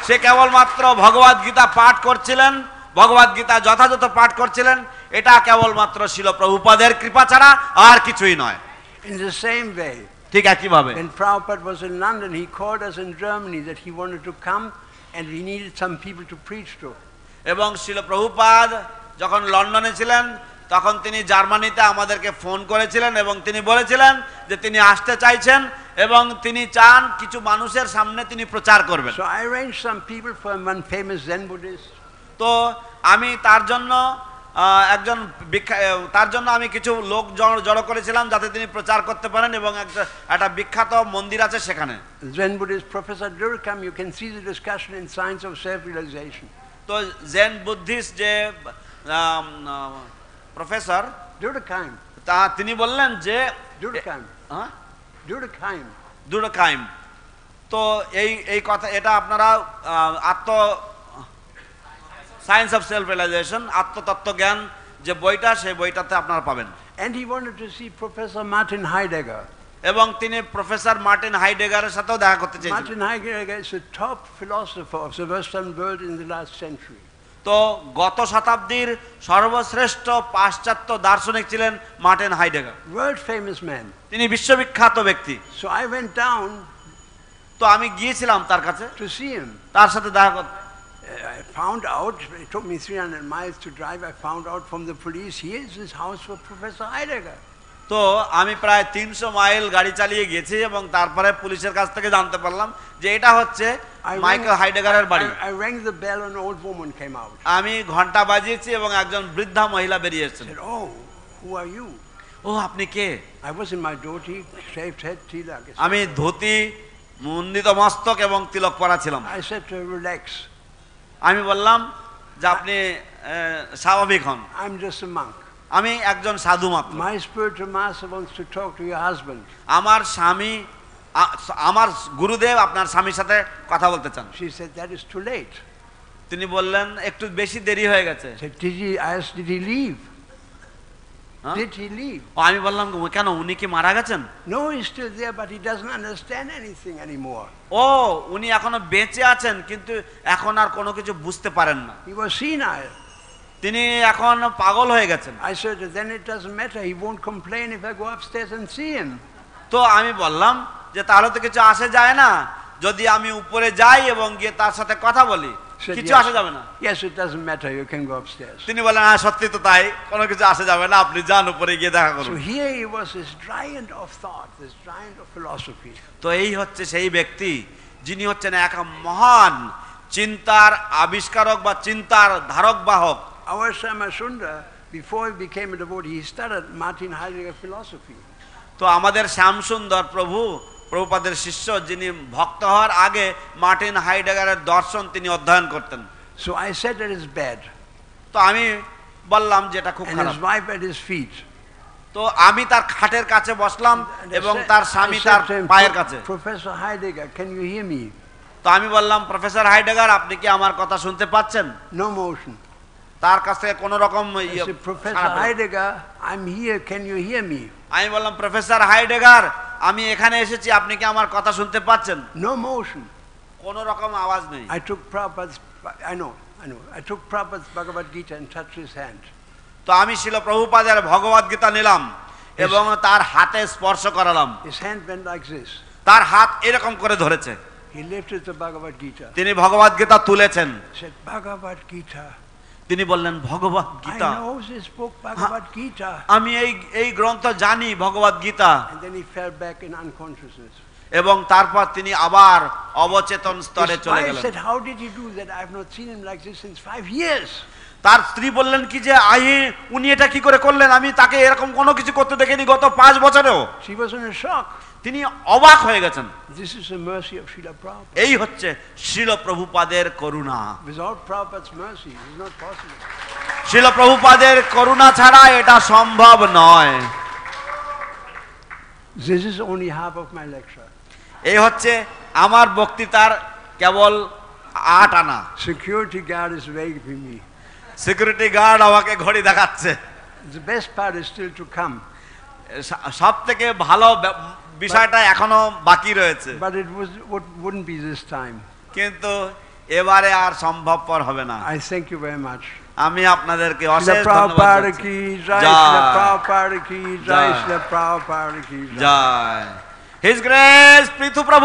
সে কেবলমাত্র ভগবদ গীতা পাঠ করছিলেন, ভগবদ গীতা যথাযথ পাঠ করছিলেন। এটা কেবলমাত্র ছিল প্রভুপাদের কৃপা ছাড়া আর কিছুই নয়। In the same way, ঠিক একইভাবে when Prabhupada was in London, he called us in Germany that he wanted to come and he needed some people to preach to. এবং শিল প্রভুপাদ যখন লন্ডনে ছিলেন তখন তিনি জার্মানিতে আমাদেরকে ফোন করেছিলেন এবং তিনি বলেছিলেন যে তিনি আসতে চাইছেন এবং তিনি চান কিছু মানুষের সামনে তিনি প্রচার করবেন। So I arranged some people for one famous Zen Buddhist. তো আমি তার জন্য আমি কিছু লোক জড়ো করেছিলাম যাতে তিনি প্রচার করতে পারেন এবং একটা বিখ্যাত মন্দির আছে সেখানে। Zen Buddhist Professor Durkheim, you can see the discussion in Science of Self-Realization. তো জেন বুদ্ধিস্ট যে প্রফেসর Durkheim. তিনি বললেন যে Durkheim, তো এই কথা এটা আপনারা সায়েন্স অফ সেলফ রিয়েলাইজেশন আত্মতত্ত্ব জ্ঞান যে বইটা সেই বইটাতে আপনারা পাবেন। And he wanted to see Professor Martin Heidegger. এবং তিনি প্রফেসর মার্টিন হাইডেগারের সাথেও দেখা করতে চেয়েছিলেন। Martin Heidegger is the top philosopher of the Western world in the last century. তো গত শতাব্দীর সর্বশ্রেষ্ঠ পাশ্চাত্য দার্শনিক ছিলেন Martin Heidegger. World famous man. তিনি বিশ্ববিখ্যাত ব্যক্তি। So I went down. তো আমি গিয়েছিলাম তার কাছে to see him. তার সাথে দেখা করতে। I found out, it took me 300 miles to drive, I found out from the police, here is his house for Professor Heidegger. তো আমি প্রায় 300 মাইল গাড়ি চালিয়ে গেছি এবং তারপরে পুলিশের কাছ থেকে জানতে পারলাম যে এটা হচ্ছে মাইকেল হাইডেগারের বাড়ি। I rang the bell and an old woman came out. আমি ঘন্টা বাজিয়েছি এবং একজন বৃদ্ধা মহিলা বেরিয়ে এসেছেন। Oh, who are you? ও আপনি কে? I was in my dhoti, shaved head, tilak. আমি ধুতি, মুন্ডিত মস্তক এবং তিলক পরা ছিলাম। I said to her, relax. আমি বললাম যে আপনি স্বাভাবিক হন। I'm just a monk. আমি একজন সাধু মাত্র। My spiritual master wants to talk to your husband. আমার স্বামী, আমার গুরুদেব আপনার স্বামীর সাথে কথা বলতে চান। She said that is too late. তিনি বললেন একটু বেশি দেরি হয়ে গেছে। Did he leave? Did he leave? আমি বললাম কেন, উনি কি মারা গেছেন? No, he's still there, but he doesn't understand anything anymore. ও উনি এখনো বেঁচে আছেন কিন্তু এখন আর কোনো কিছু বুঝতে পারেন না। He was senile. তিনি এখন পাগল হয়ে গেছেন। I said then it doesn't matter, he won't complain if I go upstairs and see him. তো আমি বললাম যে তাহলে তো কিছু আসে যায় না যদি আমি উপরে যাই এবং গিয়ে তার সাথে কথা বলি, Said, কিছু আসে যাবে না। yes, it doesn't matter, you can go upstairs. তিনি বলেন হ্যাঁ সত্যি তো তাই, কোনো কিছু আসে যাবে না, আপনি যান উপরে গিয়ে দেখা So করুন। here he was this giant of thought, this giant of philosophy. তো এই হচ্ছে সেই ব্যক্তি যিনি হচ্ছেন এক মহান চিন্তার আবিষ্কারক বা চিন্তার ধারক বাহক। Our Shama Sundar, before he became a devotee, he studied Martin Heidegger philosophy. তো আমাদের শ্যামসুন্দর প্রভুপাদের শিষ্য, যিনি ভক্ত হওয়ার আগে মার্টিন হাইডেগারের দর্শন তিনি অধ্যয়ন করতেন। So I said that is bad. তো আমি বললাম যে এটা খুব And খারাপ। his wife at his feet. তো আমি তার খাটের কাছে বসলাম And এবং I said- তার I স্বামী said তার to him, পায়ের কাছে। Professor Heidegger, can you hear me? তো আমি বললাম প্রফেসর হাইডেগার আপনি কি আমার কথা শুনতে পাচ্ছেন? No motion. তার কাছ থেকে কোনো রকম I said, Professor Heidegger, I'm here, can you hear me? আমি বললাম প্রফেসর হাইডেগার আমি এখানে এসেছি, আপনি কি আমার কথা শুনতে পাচ্ছেন? No motion. কোনো রকম আওয়াজ নেই। I took Prabhupada's, I know. I took Prabhupada's Bhagavad Gita and touched his hand. তো আমি শিল প্রভুপাদের ভগবদ গীতা নিলাম এবং তার হাতে স্পর্শ করালাম। His hand went like this. তার হাত এরকম করে ধরেছে। He lifted the Bhagavad Gita. তিনি ভগবদ গীতা তুলেছেন। He said, Bhagavad Gita. তিনি বললেন ভগবদ I Gita, know this book, Bhagavad Gita. আমি এই গ্রন্থ জানি ভগবদ Gita. And then he fell back in unconsciousness. এবং তারপর তিনি আবার অবচেতন স্তরে His চলে wife গেলেন। said, how did he do that? I have not seen him like this since 5 years. তার স্ত্রী বললেন কি যে উনি এটা কি করে করলেন, আমি তাকে এরকম কোনো কিছু করতে দেখিনি গত 5 বছরেও। She was in a shock. তিনি অবাক হয়ে গেছেন। This is the mercy of Srila Prabhupada. এই হচ্ছে শিল প্রভুপাদের করুণা। Without Prabhupada's mercy, it is not possible. শিল প্রভুপাদের করুণা ছাড়া এটা সম্ভব নয়। This is only half of my lecture. এই হচ্ছে আমার বক্তৃতার কেবল 8 আনা। Security guard is waving me. Security guard আমাকে ঘড়ি দেখাচ্ছে। The best part is still to come. সব থেকে ভালো বিষয়টা এখনো বাকি রয়েছে, But it wouldn't be this time. কিন্তু এবারে আর সম্ভবপর হবে না। I thank you very much. আমি আপনাদেরকে Srila অশেষ ধন্যবাদ Prabhupada জানাচ্ছি। ki jai, Jai. Srila Prabhupada ki jai, Jai. Srila Prabhupada ki jai. জয় হিজ গ্রেস পৃথু প্রভু।